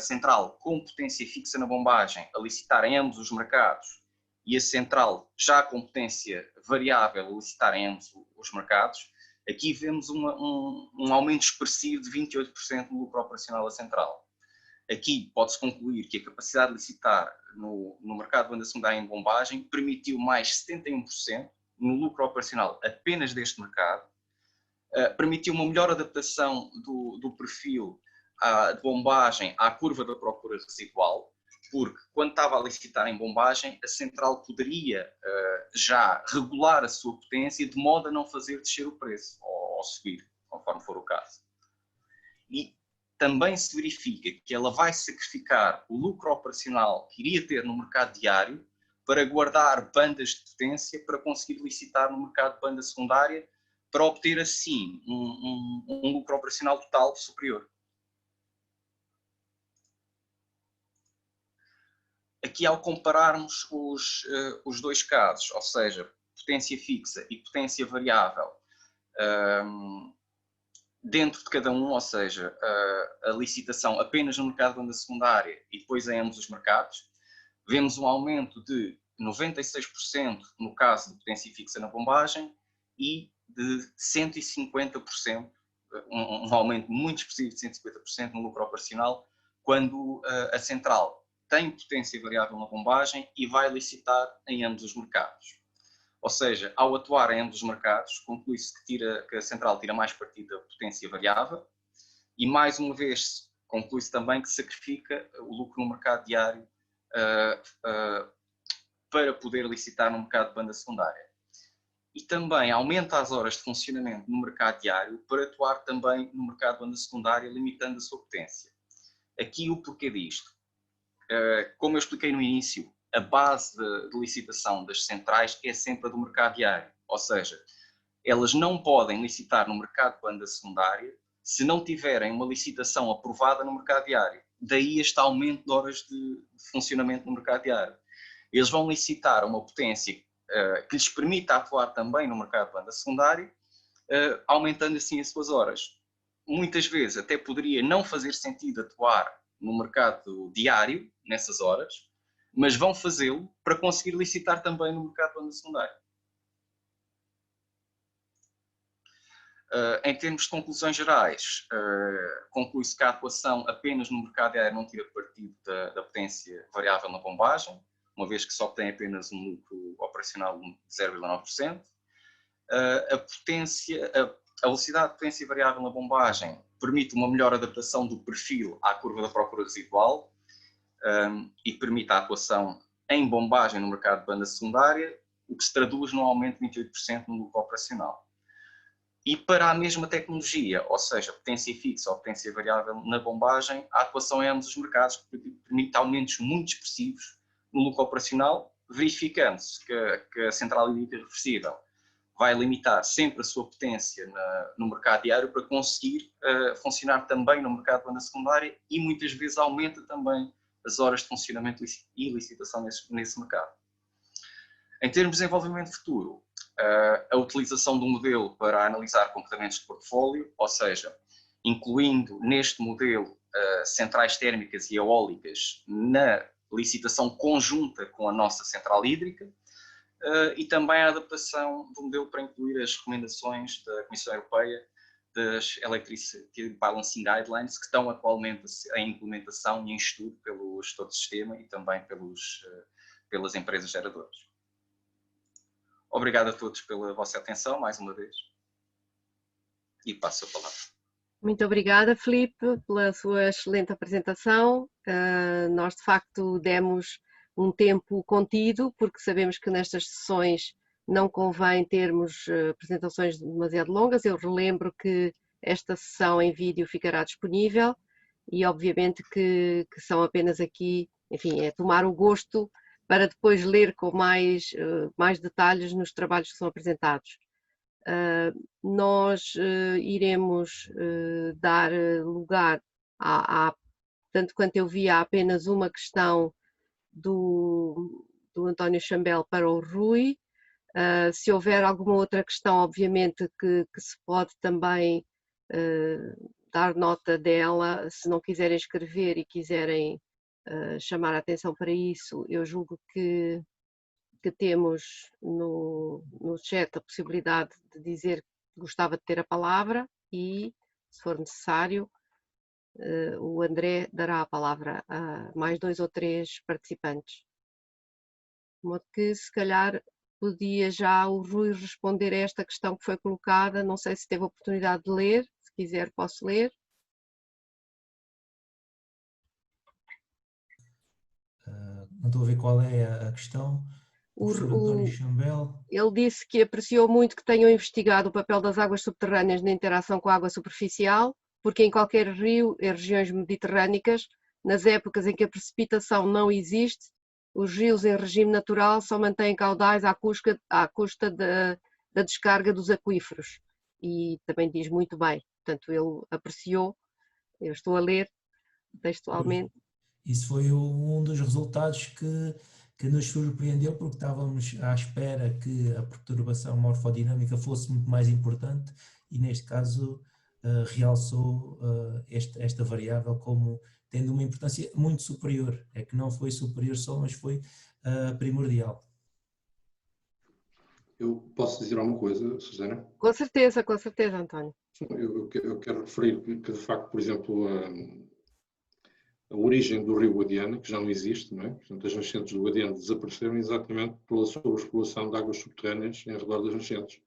central com potência fixa na bombagem a licitar em ambos os mercados e a central já com potência variável a licitar em ambos os mercados, aqui vemos um aumento expressivo de 28% no lucro operacional da central. Aqui pode-se concluir que a capacidade de licitar no mercado de banda secundária em bombagem permitiu mais 71% no lucro operacional apenas deste mercado, permitiu uma melhor adaptação do perfil de bombagem à curva da procura residual, porque quando estava a licitar em bombagem, a central poderia já regular a sua potência de modo a não fazer descer o preço ou subir, conforme for o caso. E também se verifica que ela vai sacrificar o lucro operacional que iria ter no mercado diário para guardar bandas de potência para conseguir licitar no mercado de banda secundária para obter assim um lucro operacional total superior. Aqui, ao compararmos os dois casos, ou seja, potência fixa e potência variável, dentro de cada um, ou seja, a licitação apenas no mercado de banda secundária e depois em ambos os mercados, vemos um aumento de 96% no caso de potência fixa na bombagem e de 150%, um aumento muito expressivo de 150% no lucro operacional, quando a central tem potência variável na bombagem e vai licitar em ambos os mercados. Ou seja, ao atuar em ambos os mercados, conclui-se que a central tira mais partido da potência variável e, mais uma vez, conclui-se também que sacrifica o lucro no mercado diário para poder licitar no mercado de banda secundária. E também aumenta as horas de funcionamento no mercado diário para atuar também no mercado de banda secundária, limitando a sua potência. Aqui o porquê disto? Como eu expliquei no início, a base de licitação das centrais é sempre a do mercado diário, ou seja, elas não podem licitar no mercado de banda secundária se não tiverem uma licitação aprovada no mercado diário. Daí este aumento de horas de funcionamento no mercado diário. Eles vão licitar uma potência que lhes permita atuar também no mercado de banda secundária, aumentando assim as suas horas. Muitas vezes até poderia não fazer sentido atuar no mercado diário, nessas horas, mas vão fazê-lo para conseguir licitar também no mercado de banda secundária. Em termos de conclusões gerais, conclui-se que a atuação apenas no mercado diário não tira partido da potência variável na bombagem, uma vez que só tem apenas um lucro operacional de 0,9%. A velocidade de potência variável na bombagem permite uma melhor adaptação do perfil à curva da procura residual e permite a atuação em bombagem no mercado de banda secundária, o que se traduz num aumento de 28% no lucro operacional. E para a mesma tecnologia, ou seja, potência fixa ou potência variável na bombagem, a atuação em ambos os mercados permite aumentos muito expressivos no lucro operacional, verificando-se que a central hídrica reversível vai limitar sempre a sua potência no mercado diário para conseguir funcionar também no mercado de banda secundária e muitas vezes aumenta também as horas de funcionamento e licitação nesse mercado. Em termos de desenvolvimento futuro, a utilização do modelo para analisar comportamentos de portfólio, ou seja, incluindo neste modelo centrais térmicas e eólicas na licitação conjunta com a nossa central hídrica, e também a adaptação do modelo para incluir as recomendações da Comissão Europeia das Electricity Balancing Guidelines, que estão atualmente em implementação e em estudo pelo gestor de sistema e também pelas empresas geradoras. Obrigado a todos pela vossa atenção, mais uma vez, e passo a palavra.
Muito obrigada, Filipe, pela sua excelente apresentação. Nós, de facto, demos um tempo contido, porque sabemos que nestas sessões não convém termos apresentações demasiado longas. Eu relembro que esta sessão em vídeo ficará disponível e, obviamente, que são apenas aqui, enfim, é tomar o gosto para depois ler com mais detalhes nos trabalhos que são apresentados. Nós iremos dar lugar tanto quanto eu vi, há apenas uma questão do António Chambel para o Rui. Se houver alguma outra questão, obviamente que se pode também dar nota dela. Se não quiserem escrever e quiserem chamar a atenção para isso, eu julgo que temos no chat a possibilidade de dizer que gostava de ter a palavra e, se for necessário, o André dará a palavra a mais 2 ou 3 participantes. De modo que, se calhar, podia já o Rui responder a esta questão que foi colocada. Não sei se teve a oportunidade de ler. Se quiser, posso ler.
Não estou a ver qual é a questão. O professor António Chambel.
Ele disse que apreciou muito que tenham investigado o papel das águas subterrâneas na interação com a água superficial, porque em qualquer rio, em regiões mediterrânicas, nas épocas em que a precipitação não existe, os rios em regime natural só mantêm caudais à custa da descarga dos aquíferos. E também diz muito bem. Portanto, ele apreciou. Eu estou a ler textualmente.
Isso foi um dos resultados que nos surpreendeu, porque estávamos à espera que a perturbação morfodinâmica fosse muito mais importante e, neste caso, realçou esta variável como tendo uma importância muito superior. É que não foi superior só, mas foi primordial.
Eu posso dizer alguma coisa, Susana?
Com certeza, António.
Eu quero referir que, de facto, por exemplo, a origem do rio Guadiana, que já não existe, não é? Portanto, as nascentes do Guadiana desapareceram exatamente pela sobreexploração de águas subterrâneas em redor das nascentes.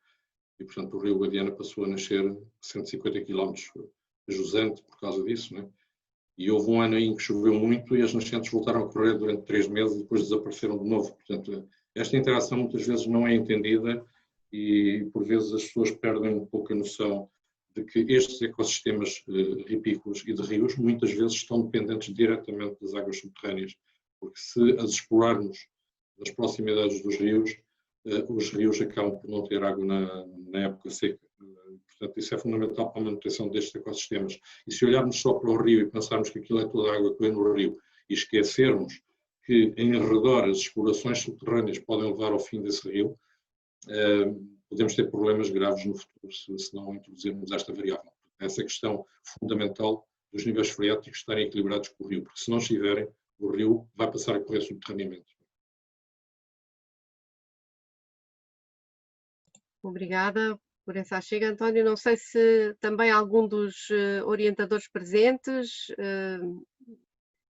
E, portanto, o rio Guadiana passou a nascer a 150 km jusante por causa disso, não é? E houve um ano aí em que choveu muito e as nascentes voltaram a correr durante 3 meses e depois desapareceram de novo. Portanto, esta interação muitas vezes não é entendida e, por vezes, as pessoas perdem um pouco a noção de que estes ecossistemas ripícolas e de rios muitas vezes estão dependentes diretamente das águas subterrâneas, porque se as explorarmos nas proximidades dos rios, os rios acabam por não ter água na época seca. Portanto, isso é fundamental para a manutenção destes ecossistemas. E se olharmos só para o rio e pensarmos que aquilo é toda a água que vem no rio e esquecermos que em redor as explorações subterrâneas podem levar ao fim desse rio, podemos ter problemas graves no futuro se não introduzirmos esta variável. Essa questão fundamental dos níveis freáticos estarem equilibrados com o rio, porque se não estiverem, o rio vai passar a correr subterraneamente.
Obrigada por essa chega, António. Não sei se também algum dos orientadores presentes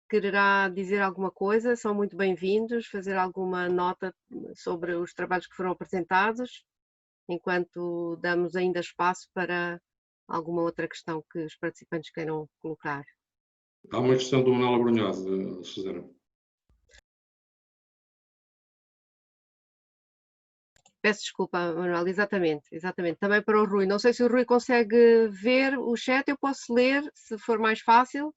quererá dizer alguma coisa. São muito bem-vindos, fazer alguma nota sobre os trabalhos que foram apresentados, enquanto damos ainda espaço para alguma outra questão que os participantes queiram colocar.
Há uma questão do Manuela Brunhosa, Susana.
Peço desculpa, Manuel, exatamente. Também para o Rui. Não sei se o Rui consegue ver o chat, eu posso ler, se for mais fácil.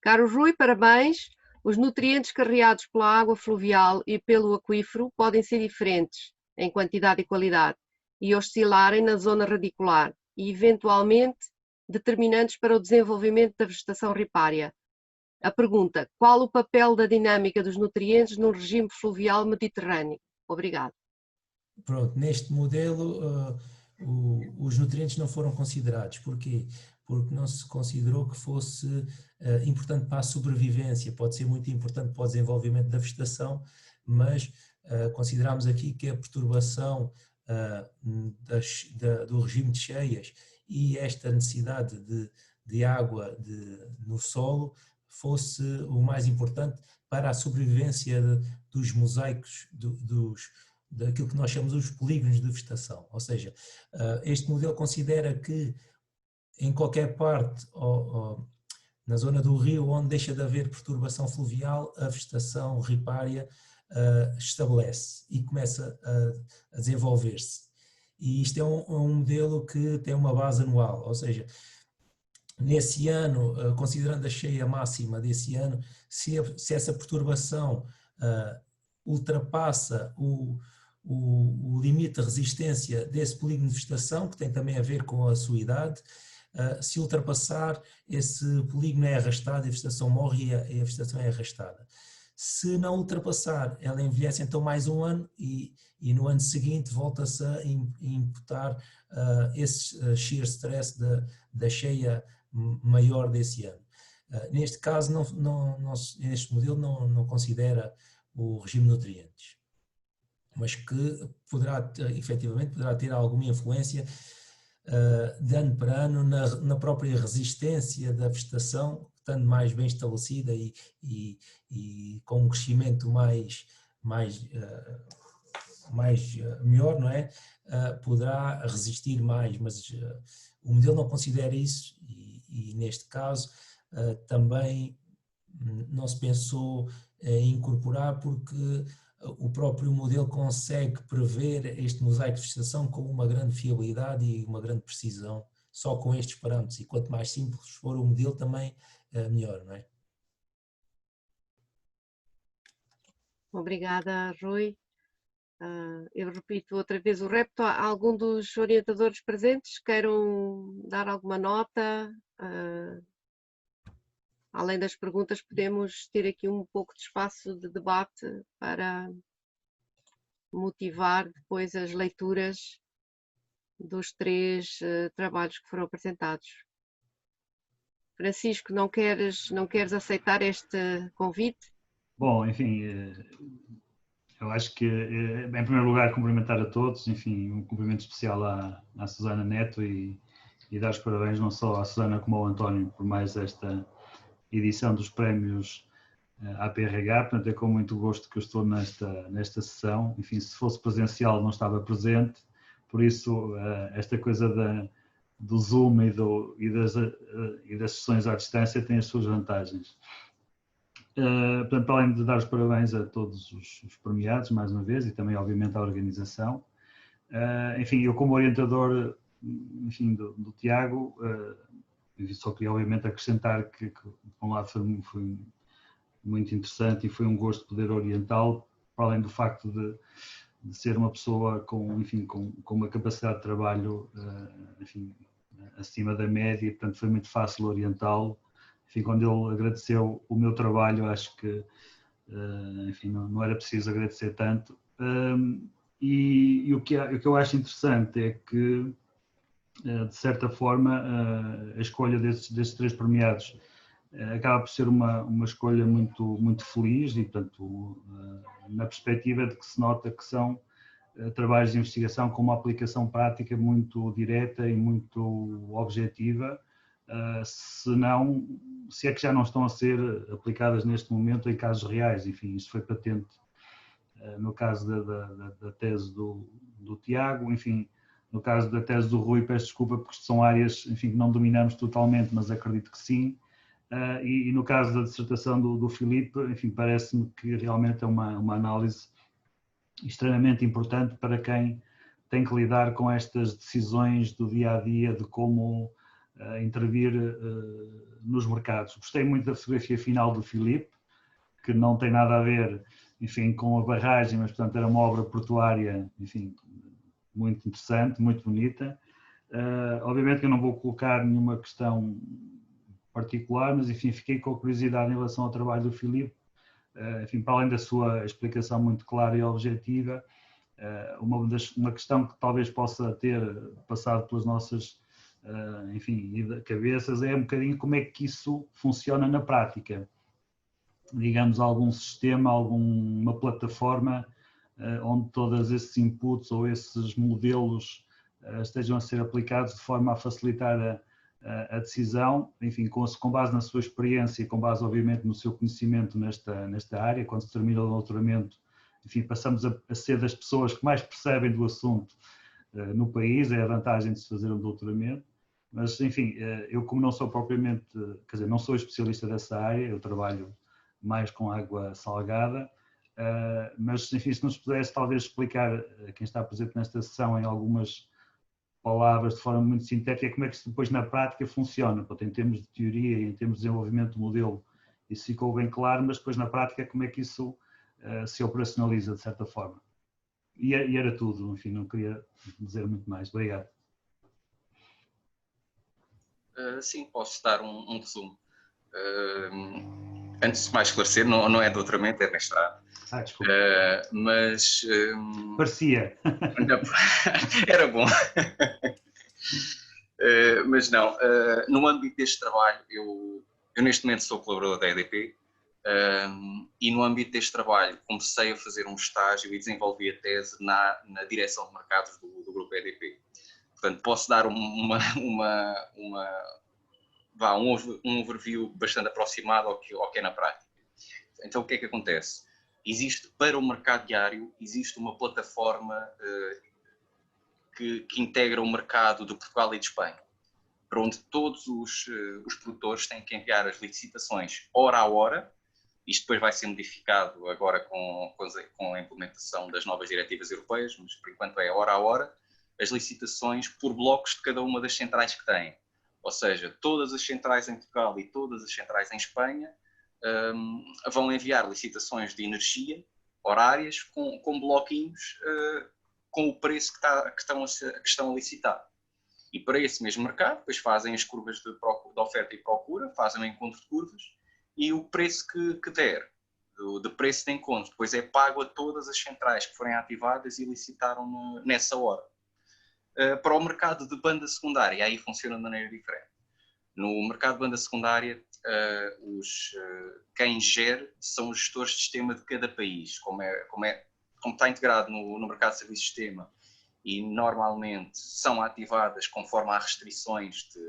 Caro Rui, parabéns. Os nutrientes carreados pela água fluvial e pelo aquífero podem ser diferentes em quantidade e qualidade e oscilarem na zona radicular e, eventualmente, determinantes para o desenvolvimento da vegetação ripária. A pergunta: qual o papel da dinâmica dos nutrientes no regime fluvial mediterrâneo? Obrigado.
Pronto, neste modelo os nutrientes não foram considerados. Porquê? Porque não se considerou que fosse importante para a sobrevivência. Pode ser muito importante para o desenvolvimento da vegetação, mas consideramos aqui que a perturbação do regime de cheias e esta necessidade de água no solo fosse o mais importante para a sobrevivência dos mosaicos, daquilo que nós chamamos os polígonos de vegetação. Ou seja, este modelo considera que em qualquer parte na zona do rio onde deixa de haver perturbação fluvial, a vegetação ripária estabelece e começa a desenvolver-se. E isto é um modelo que tem uma base anual, ou seja, nesse ano, considerando a cheia máxima desse ano, se essa perturbação ultrapassa o limite de resistência desse polígono de vegetação, que tem também a ver com a sua idade. Se ultrapassar, esse polígono é arrastado, a vegetação morre e a vegetação é arrastada. Se não ultrapassar, ela envelhece então mais um ano e no ano seguinte volta-se a imputar esse shear stress da cheia maior desse ano. Neste caso, neste modelo não considera o regime de nutrientes, mas que efetivamente poderá ter alguma influência de ano para ano na própria resistência da vegetação, estando mais bem estabelecida e com um crescimento melhor, não é? Poderá resistir mais, mas o modelo não considera isso e neste caso também não se pensou em incorporar porque o próprio modelo consegue prever este mosaico de vegetação com uma grande fiabilidade e uma grande precisão, só com estes parâmetros, e quanto mais simples for o modelo também melhor, não é?
Obrigada, Rui. Eu repito outra vez o repto. Há algum dos orientadores presentes queiram dar alguma nota? Além das perguntas, podemos ter aqui um pouco de espaço de debate para motivar depois as leituras dos 3 trabalhos que foram apresentados. Francisco, não queres aceitar este convite?
Bom, enfim, eu acho que, em primeiro lugar, cumprimentar a todos, enfim, um cumprimento especial à Susana Neto e dar os parabéns não só à Susana como ao António por mais esta edição dos prémios APRH, portanto é com muito gosto que eu estou nesta sessão. Enfim, se fosse presencial não estava presente, por isso esta coisa do Zoom e das sessões à distância tem as suas vantagens. Portanto, para além de dar os parabéns a todos os premiados, mais uma vez, e também obviamente à organização, enfim, eu como orientador, enfim, do Tiago, só queria obviamente acrescentar que por um lado foi muito interessante e foi um gosto poder orientá-lo, para além do facto de ser uma pessoa com uma capacidade de trabalho, enfim, acima da média, portanto foi muito fácil orientá-lo. Enfim, quando ele agradeceu o meu trabalho, acho que, enfim, não era preciso agradecer tanto. E o que eu acho interessante é que, de certa forma, a escolha destes 3 premiados acaba por ser uma escolha muito feliz e, portanto, na perspectiva de que se nota que são trabalhos de investigação com uma aplicação prática muito direta e muito objetiva, se é que já não estão a ser aplicadas neste momento em casos reais. Enfim, isto foi patente no caso da tese do Tiago, enfim, no caso da tese do Rui, peço desculpa porque são áreas, enfim, que não dominamos totalmente, mas acredito que sim. E no caso da dissertação do Filipe, enfim, parece-me que realmente é uma análise extremamente importante para quem tem que lidar com estas decisões do dia-a-dia de como intervir nos mercados. Gostei muito da fotografia final do Filipe, que não tem nada a ver, enfim, com a barragem, mas portanto era uma obra portuária, enfim, muito interessante, muito bonita. Obviamente que eu não vou colocar nenhuma questão particular, mas enfim, fiquei com curiosidade em relação ao trabalho do Filipe. Enfim, para além da sua explicação muito clara e objetiva, uma questão que talvez possa ter passado pelas nossas, enfim, cabeças é um bocadinho como é que isso funciona na prática. Digamos, algum sistema, alguma plataforma onde todos esses inputs ou esses modelos estejam a ser aplicados de forma a facilitar a decisão, enfim, com base na sua experiência e com base, obviamente, no seu conhecimento nesta área. Quando se termina o doutoramento, enfim, passamos a ser das pessoas que mais percebem do assunto no país, é a vantagem de se fazer um doutoramento. Mas, enfim, eu como não sou propriamente, quer dizer, não sou especialista dessa área, eu trabalho mais com água salgada, mas, enfim, se nos pudesse talvez explicar a quem está presente nesta sessão em algumas palavras de forma muito sintética, como é que isso depois na prática funciona, portanto, em termos de teoria e em termos de desenvolvimento do modelo, isso ficou bem claro, mas depois na prática como é que isso se operacionaliza de certa forma. E era tudo, enfim, não queria dizer muito mais. Obrigado.
Sim, posso dar um resumo. Antes de mais esclarecer, não é doutoramento, é mestrado.
Desculpa.
Mas...
Parecia.
Era bom. Mas não, no âmbito deste trabalho, eu neste momento sou colaborador da EDP, e no âmbito deste trabalho comecei a fazer um estágio e desenvolvi a tese na direção de mercados do grupo EDP. Portanto, posso dar um overview bastante aproximado ao que é na prática. Então, o que é que acontece? Para o mercado diário, existe uma plataforma que integra o mercado de Portugal e de Espanha, para onde todos os produtores têm que enviar as licitações hora a hora. Isto depois vai ser modificado agora com a implementação das novas diretivas europeias, mas por enquanto é hora a hora, as licitações por blocos de cada uma das centrais que têm. Ou seja, todas as centrais em Portugal e todas as centrais em Espanha vão enviar licitações de energia horárias com bloquinhos com o preço que estão a licitar. E para esse mesmo mercado, depois fazem as curvas de oferta e procura, fazem o encontro de curvas, e o preço que der, de preço de encontro, depois é pago a todas as centrais que forem ativadas e licitaram nessa hora. Para o mercado de banda secundária, aí funciona de maneira diferente. No mercado de banda secundária, quem gere são os gestores de sistema de cada país, como está integrado no mercado de serviços de sistema, e normalmente são ativadas conforme há restrições de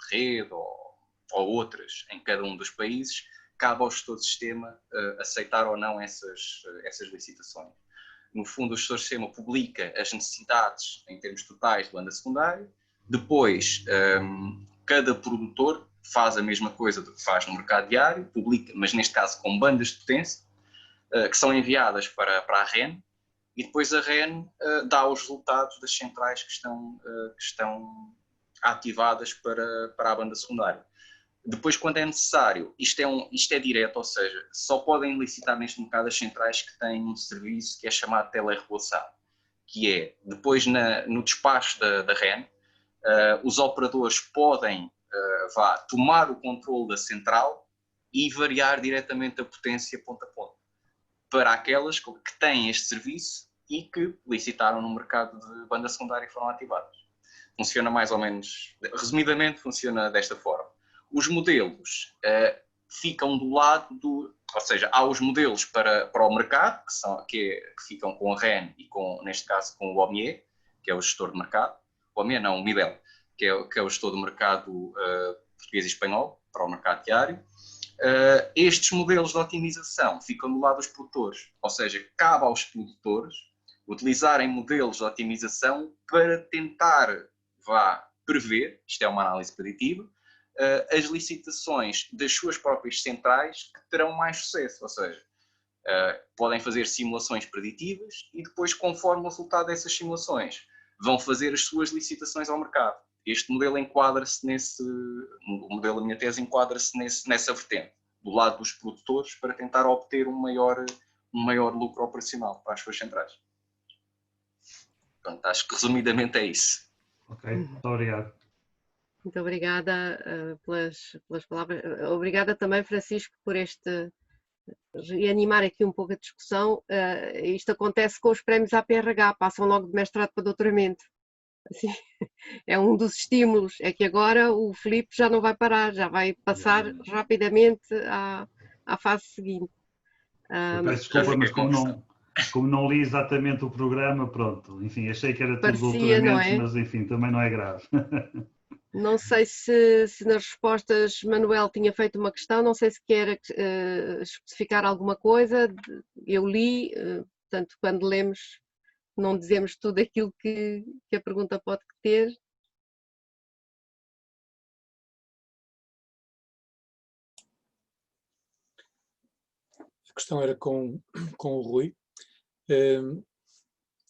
rede ou outras em cada um dos países, cabe ao gestor de sistema aceitar ou não essas licitações. No fundo, o gestor de sistema publica as necessidades em termos totais de banda secundária, depois cada produtor faz a mesma coisa do que faz no mercado diário, publica, mas neste caso com bandas de potência, que são enviadas para a REN, e depois a REN dá os resultados das centrais que estão ativadas para a banda secundária. Depois, quando é necessário, isto é direto, ou seja, só podem licitar neste mercado as centrais que têm um serviço que é chamado teleregulação, que é, depois no despacho da REN, os operadores podem tomar o controle da central e variar diretamente a potência ponto a ponto, para aquelas que têm este serviço e que licitaram no mercado de banda secundária e foram ativadas. Funciona mais ou menos, resumidamente, funciona desta forma. Os modelos ficam do lado ou seja, há os modelos para o mercado, que ficam com a REN e neste caso com o OMIE, que é o gestor de mercado. O OMIE não, o MIBEL, que é o gestor do mercado português e espanhol, para o mercado diário. Estes modelos de otimização ficam do lado dos produtores, ou seja, cabe aos produtores utilizarem modelos de otimização para tentar prever, isto é uma análise preditiva, as licitações das suas próprias centrais que terão mais sucesso, ou seja, podem fazer simulações preditivas e depois, conforme o resultado dessas simulações, vão fazer as suas licitações ao mercado. Este modelo enquadra-se o modelo da minha tese enquadra-se nessa vertente, do lado dos produtores, para tentar obter um maior lucro operacional para as suas centrais. Portanto, acho que resumidamente é isso.
Ok, muito obrigado.
Muito obrigada pelas palavras. Obrigada também, Francisco, por reanimar aqui um pouco a discussão. Isto acontece com os prémios APRH, passam logo de mestrado para doutoramento. Assim, é um dos estímulos. É que agora o Filipe já não vai parar, já vai passar rapidamente à fase seguinte.
Peço desculpa, mas como não li exatamente o programa, pronto, enfim, achei que era tudo doutoramentos, mas enfim, também não é grave.
Não sei se nas respostas Manuel tinha feito uma questão, não sei se quer especificar alguma coisa. Eu li, portanto, quando lemos, não dizemos tudo aquilo que a pergunta pode ter.
A questão era com o Rui.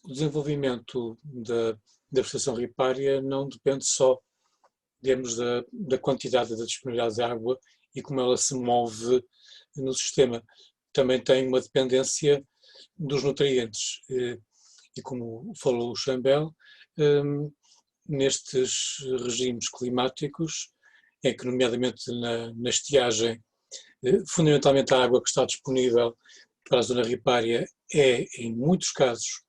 O desenvolvimento da prestação ripária não depende só, digamos, da quantidade da disponibilidade de água e como ela se move no sistema. Também tem uma dependência dos nutrientes. e como falou o Chambel, nestes regimes climáticos, em que nomeadamente na estiagem, fundamentalmente a água que está disponível para a zona ripária é, em muitos casos,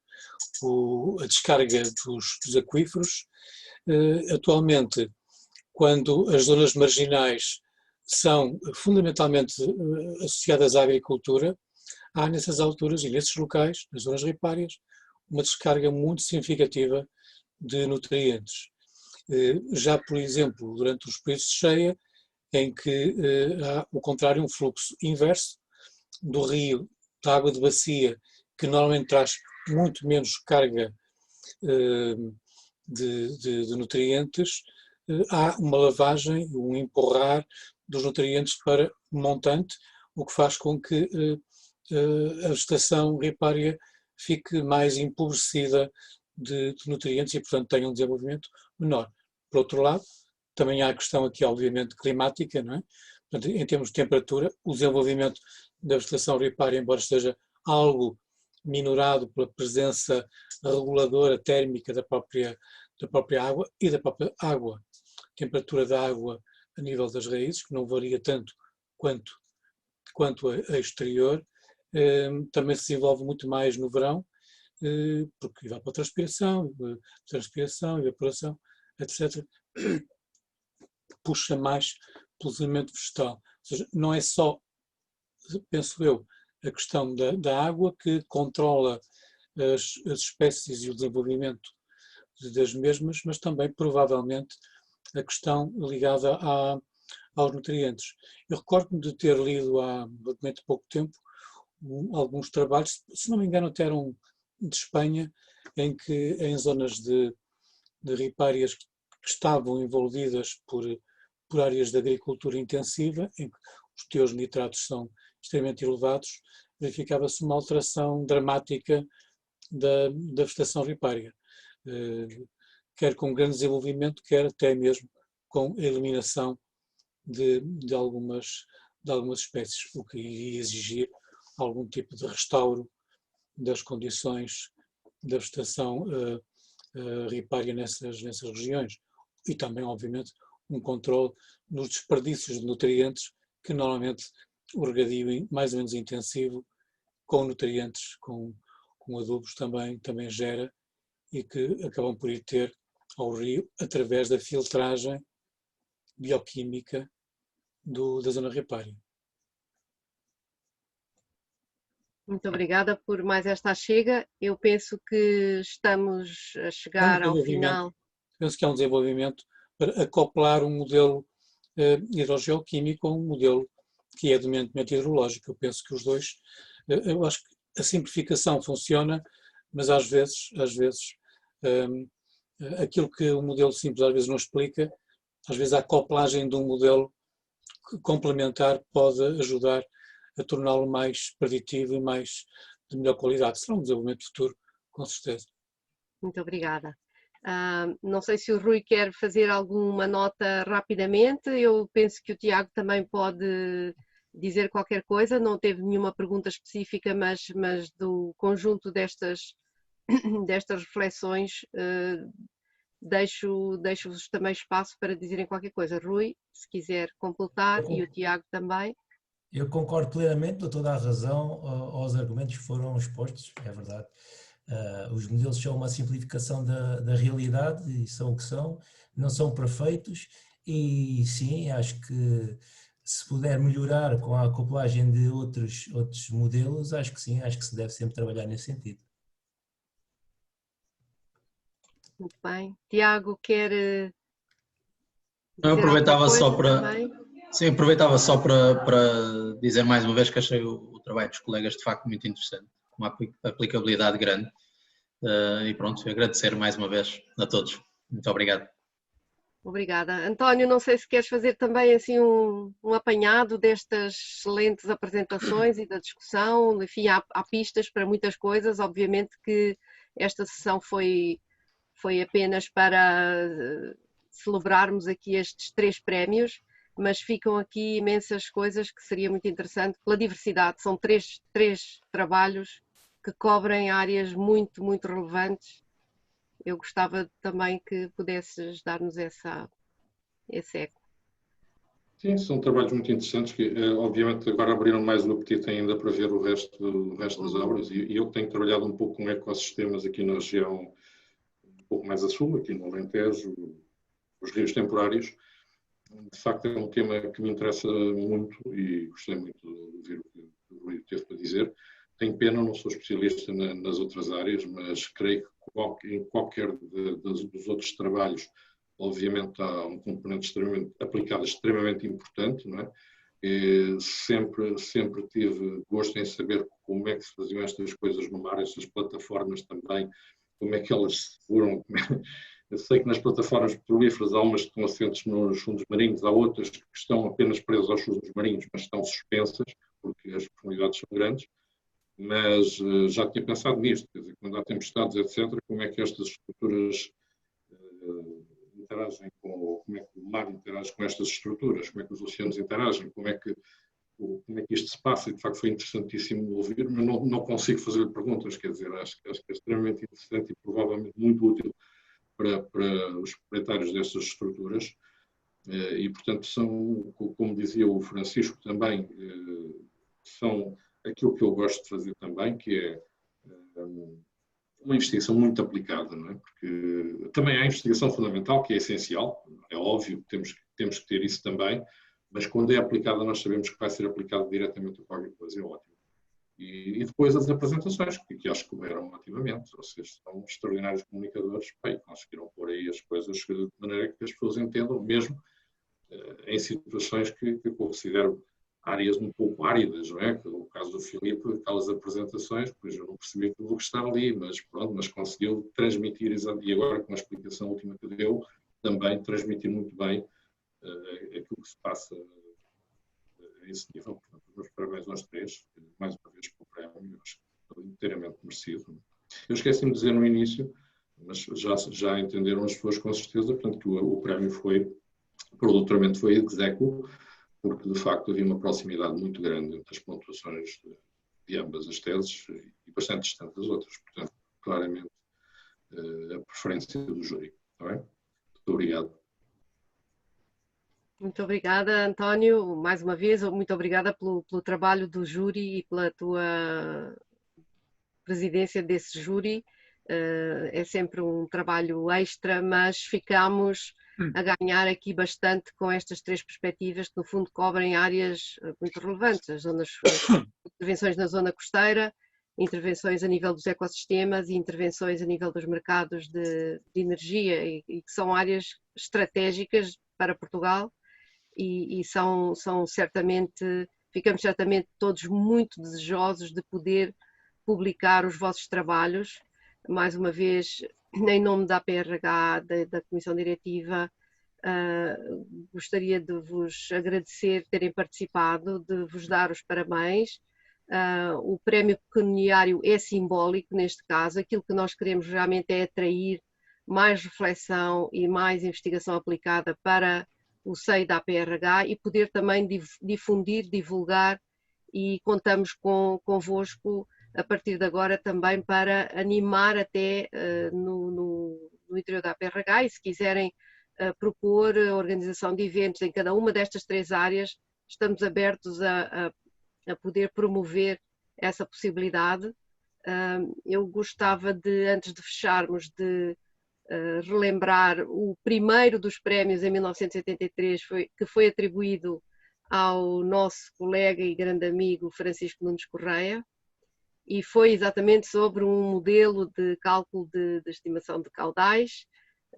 a descarga dos aquíferos. Atualmente, quando as zonas marginais são fundamentalmente associadas à agricultura, há nessas alturas e nesses locais, nas zonas ripárias, uma descarga muito significativa de nutrientes. Já, por exemplo, durante os períodos de cheia, em que há, ao contrário, um fluxo inverso do rio, da água de bacia, que normalmente traz muito menos carga de nutrientes, há uma lavagem, um empurrar dos nutrientes para montante, o que faz com que a vegetação ripária fique mais empobrecida de nutrientes e, portanto, tenha um desenvolvimento menor. Por outro lado, também há a questão aqui, obviamente, climática, não é? Portanto, em termos de temperatura, o desenvolvimento da vegetação ripária, embora esteja algo minorado pela presença reguladora térmica da própria água e da própria água, temperatura da água a nível das raízes, que não varia tanto quanto a exterior, também se desenvolve muito mais no verão, porque evapotranspiração, evaporação, etc., puxa mais pelo desenvolvimento vegetal. Ou seja, não é só, penso eu, a questão da água que controla as espécies e o desenvolvimento das mesmas, mas também, provavelmente, a questão ligada aos nutrientes. Eu recordo-me de ter lido há relativamente pouco tempo alguns trabalhos, se não me engano até eram de Espanha, em que em zonas de ripárias que estavam envolvidas por áreas de agricultura intensiva, em que os teores de nitratos são extremamente elevados, verificava-se uma alteração dramática da vegetação ripária, quer com grande desenvolvimento, quer até mesmo com a eliminação de algumas espécies, o que iria exigir algum tipo de restauro das condições da vegetação ripária nessas regiões. E também, obviamente, um controle nos desperdícios de nutrientes, que normalmente o regadio mais ou menos intensivo, com nutrientes, com adubos também gera, e que acabam por ir ter ao rio através da filtragem bioquímica da zona ripária.
Muito obrigada por mais esta chega. Eu penso que estamos a chegar ao final.
Penso que há um desenvolvimento para acoplar um modelo hidrogeoquímico a um modelo que é dominantemente hidrológico. Eu penso que os dois, eu acho que a simplificação funciona, mas às vezes aquilo que o modelo simples às vezes não explica, às vezes a acoplagem de um modelo complementar pode ajudar a torná-lo mais preditivo e mais de melhor qualidade. Será um desenvolvimento futuro, com certeza.
Muito obrigada. Não sei se o Rui quer fazer alguma nota rapidamente. Eu penso que o Tiago também pode dizer qualquer coisa. Não teve nenhuma pergunta específica, mas do conjunto destas reflexões, deixo-vos também espaço para dizerem qualquer coisa. Rui, se quiser completar, e o Tiago também.
Eu concordo plenamente, dou toda a razão aos argumentos que foram expostos, é verdade. Os modelos são uma simplificação da realidade e são o que são, não são perfeitos e sim, acho que se puder melhorar com a acoplagem de outros modelos, acho que sim, acho que se deve sempre trabalhar nesse sentido.
Muito bem. Tiago, quer dizer
aproveitava
alguma coisa
só para...
também?
Sim, aproveitava só para dizer mais uma vez que achei o trabalho dos colegas de facto muito interessante, com uma aplicabilidade grande. E pronto, agradecer mais uma vez a todos. Muito obrigado.
Obrigada. António, não sei se queres fazer também assim um apanhado destas excelentes apresentações e da discussão. Enfim, há pistas para muitas coisas. Obviamente que esta sessão foi apenas para celebrarmos aqui estes 3 prémios, mas ficam aqui imensas coisas que seria muito interessante pela diversidade. São três trabalhos que cobrem áreas muito, muito relevantes. Eu gostava também que pudesses dar-nos esse eco.
Sim, são trabalhos muito interessantes que, obviamente, agora abriram mais o apetite ainda para ver o resto das obras. E eu tenho trabalhado um pouco com ecossistemas aqui na região, um pouco mais a sul, aqui no Alentejo, os rios temporários. De facto, é um tema que me interessa muito e gostei muito de ouvir o que o Rui teve para dizer. Tenho pena, não sou especialista nas outras áreas, mas creio que em qualquer dos outros trabalhos, obviamente, há um componente aplicado extremamente importante, não é? E sempre tive gosto em saber como é que se faziam estas coisas no mar, estas plataformas também, como é que elas se seguram. Eu sei que nas plataformas petrolíferas há umas que estão assentes nos fundos marinhos, há outras que estão apenas presas aos fundos marinhos, mas estão suspensas, porque as profundidades são grandes. Mas já tinha pensado nisto, quer dizer, quando há tempestades, etc., como é que estas estruturas interagem como é que o mar interage com estas estruturas, como é que os oceanos interagem, como é que isto se passa, e de facto foi interessantíssimo ouvir, mas não consigo fazer-lhe perguntas, quer dizer, acho que é extremamente interessante e provavelmente muito útil para os proprietários destas estruturas, e portanto são, como dizia o Francisco também, são aquilo que eu gosto de fazer também, que é uma investigação muito aplicada, não é? Porque também há a investigação fundamental, que é essencial, é óbvio que temos que ter isso também, mas quando é aplicada nós sabemos que vai ser aplicado diretamente a qualquer coisa, é ótimo. E depois as apresentações, que acho que correram ativamente, vocês são extraordinários comunicadores, bem, conseguiram pôr aí as coisas de maneira que as pessoas entendam, mesmo em situações que eu considero áreas um pouco áridas, não é? No caso do Filipe, aquelas apresentações, pois eu não percebi tudo o que está ali, mas pronto, mas conseguiu transmitir, e agora com a explicação última que deu, também transmitir muito bem aquilo que se passa a esse nível. Portanto, os meus parabéns aos três, mais uma vez pelo prémio, acho que foi inteiramente merecido. Eu esqueci-me de dizer no início, mas já entenderam as pessoas com certeza, portanto, que o prémio para o doutoramento foi ex aequo, porque de facto havia uma proximidade muito grande entre as pontuações de ambas as teses e bastante distante das outras. Portanto, claramente a preferência do júri. Está bem? Muito obrigado.
Muito obrigada, António, mais uma vez, muito obrigada pelo trabalho do júri e pela tua presidência desse júri. É sempre um trabalho extra, mas ficamos a ganhar aqui bastante com estas três perspectivas que no fundo cobrem áreas muito relevantes, as intervenções na zona costeira, intervenções a nível dos ecossistemas e intervenções a nível dos mercados de energia e que são áreas estratégicas para Portugal e ficamos certamente todos muito desejosos de poder publicar os vossos trabalhos. Mais uma vez, em nome da APRH, da Comissão Diretiva, gostaria de vos agradecer terem participado, de vos dar os parabéns. O prémio pecuniário é simbólico neste caso, aquilo que nós queremos realmente é atrair mais reflexão e mais investigação aplicada para o seio da APRH e poder também difundir, divulgar, e contamos convosco a partir de agora também para animar até no interior da APRH, e se quiserem propor a organização de eventos em cada uma destas três áreas, estamos abertos a poder promover essa possibilidade. Eu gostava de, antes de fecharmos, de relembrar o primeiro dos prémios em 1983, que foi atribuído ao nosso colega e grande amigo Francisco Nunes Correia, e foi exatamente sobre um modelo de cálculo de estimação de caudais,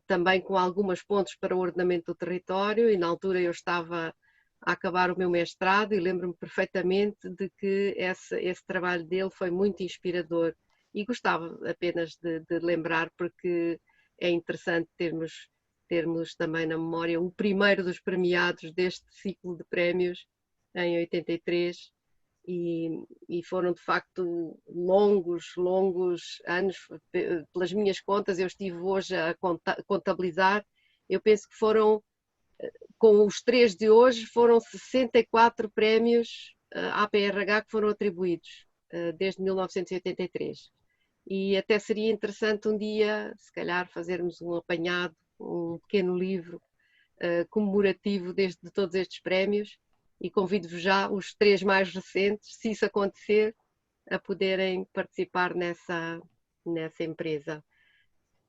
também com algumas pontos para o ordenamento do território, e na altura eu estava a acabar o meu mestrado e lembro-me perfeitamente de que esse trabalho dele foi muito inspirador e gostava apenas de lembrar, porque é interessante termos também na memória o primeiro dos premiados deste ciclo de prémios em 83, e foram de facto longos anos. Pelas minhas contas, eu estive hoje a contabilizar, eu penso que foram, com os três de hoje, foram 64 prémios à APRH que foram atribuídos. desde 1983. E até seria interessante um dia, se calhar, fazermos um apanhado, um pequeno livro comemorativo de todos estes prémios, e convido-vos já, os 3 mais recentes, se isso acontecer, a poderem participar nessa empresa.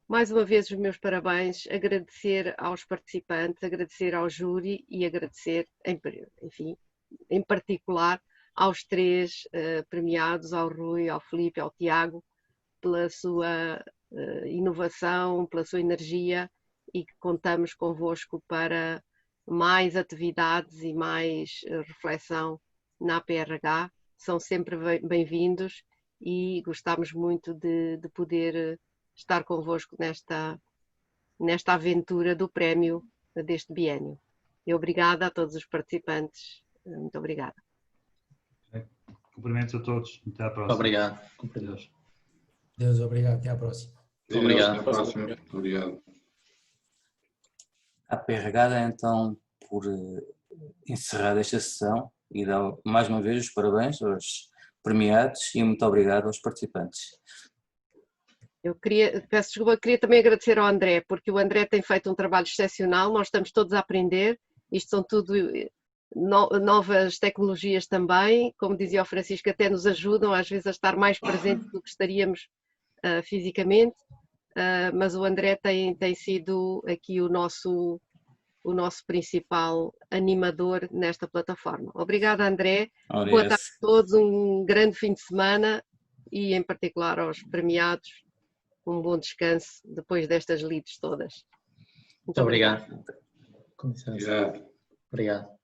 Mais uma vez, os meus parabéns, agradecer aos participantes, agradecer ao júri e agradecer, enfim, em particular, aos 3 premiados, ao Rui, ao Filipe, ao Tiago, pela sua inovação, pela sua energia, e que contamos convosco para mais atividades e mais reflexão na APRH. São sempre bem-vindos e gostamos muito de poder estar convosco nesta aventura do prémio deste biénio. E obrigada a todos os participantes. Muito obrigada.
Cumprimentos a todos. Até à próxima.
Obrigado.
Deus, obrigado. Até à próxima.
Obrigado.
Até a próxima. Obrigado.
A APRH, então, por encerrar esta sessão e dar mais uma vez os parabéns aos premiados e muito obrigado aos participantes.
Peço desculpa, queria também agradecer ao André, porque o André tem feito um trabalho excepcional, nós estamos todos a aprender, isto são tudo novas tecnologias também, como dizia o Francisco, até nos ajudam às vezes a estar mais presentes do que estaríamos fisicamente, mas o André tem sido aqui o nosso principal animador nesta plataforma. Obrigada, André. Boa tarde a todos, um grande fim de semana e em particular aos premiados, um bom descanso depois destas lides todas.
Muito obrigado.
Obrigado.
Obrigado.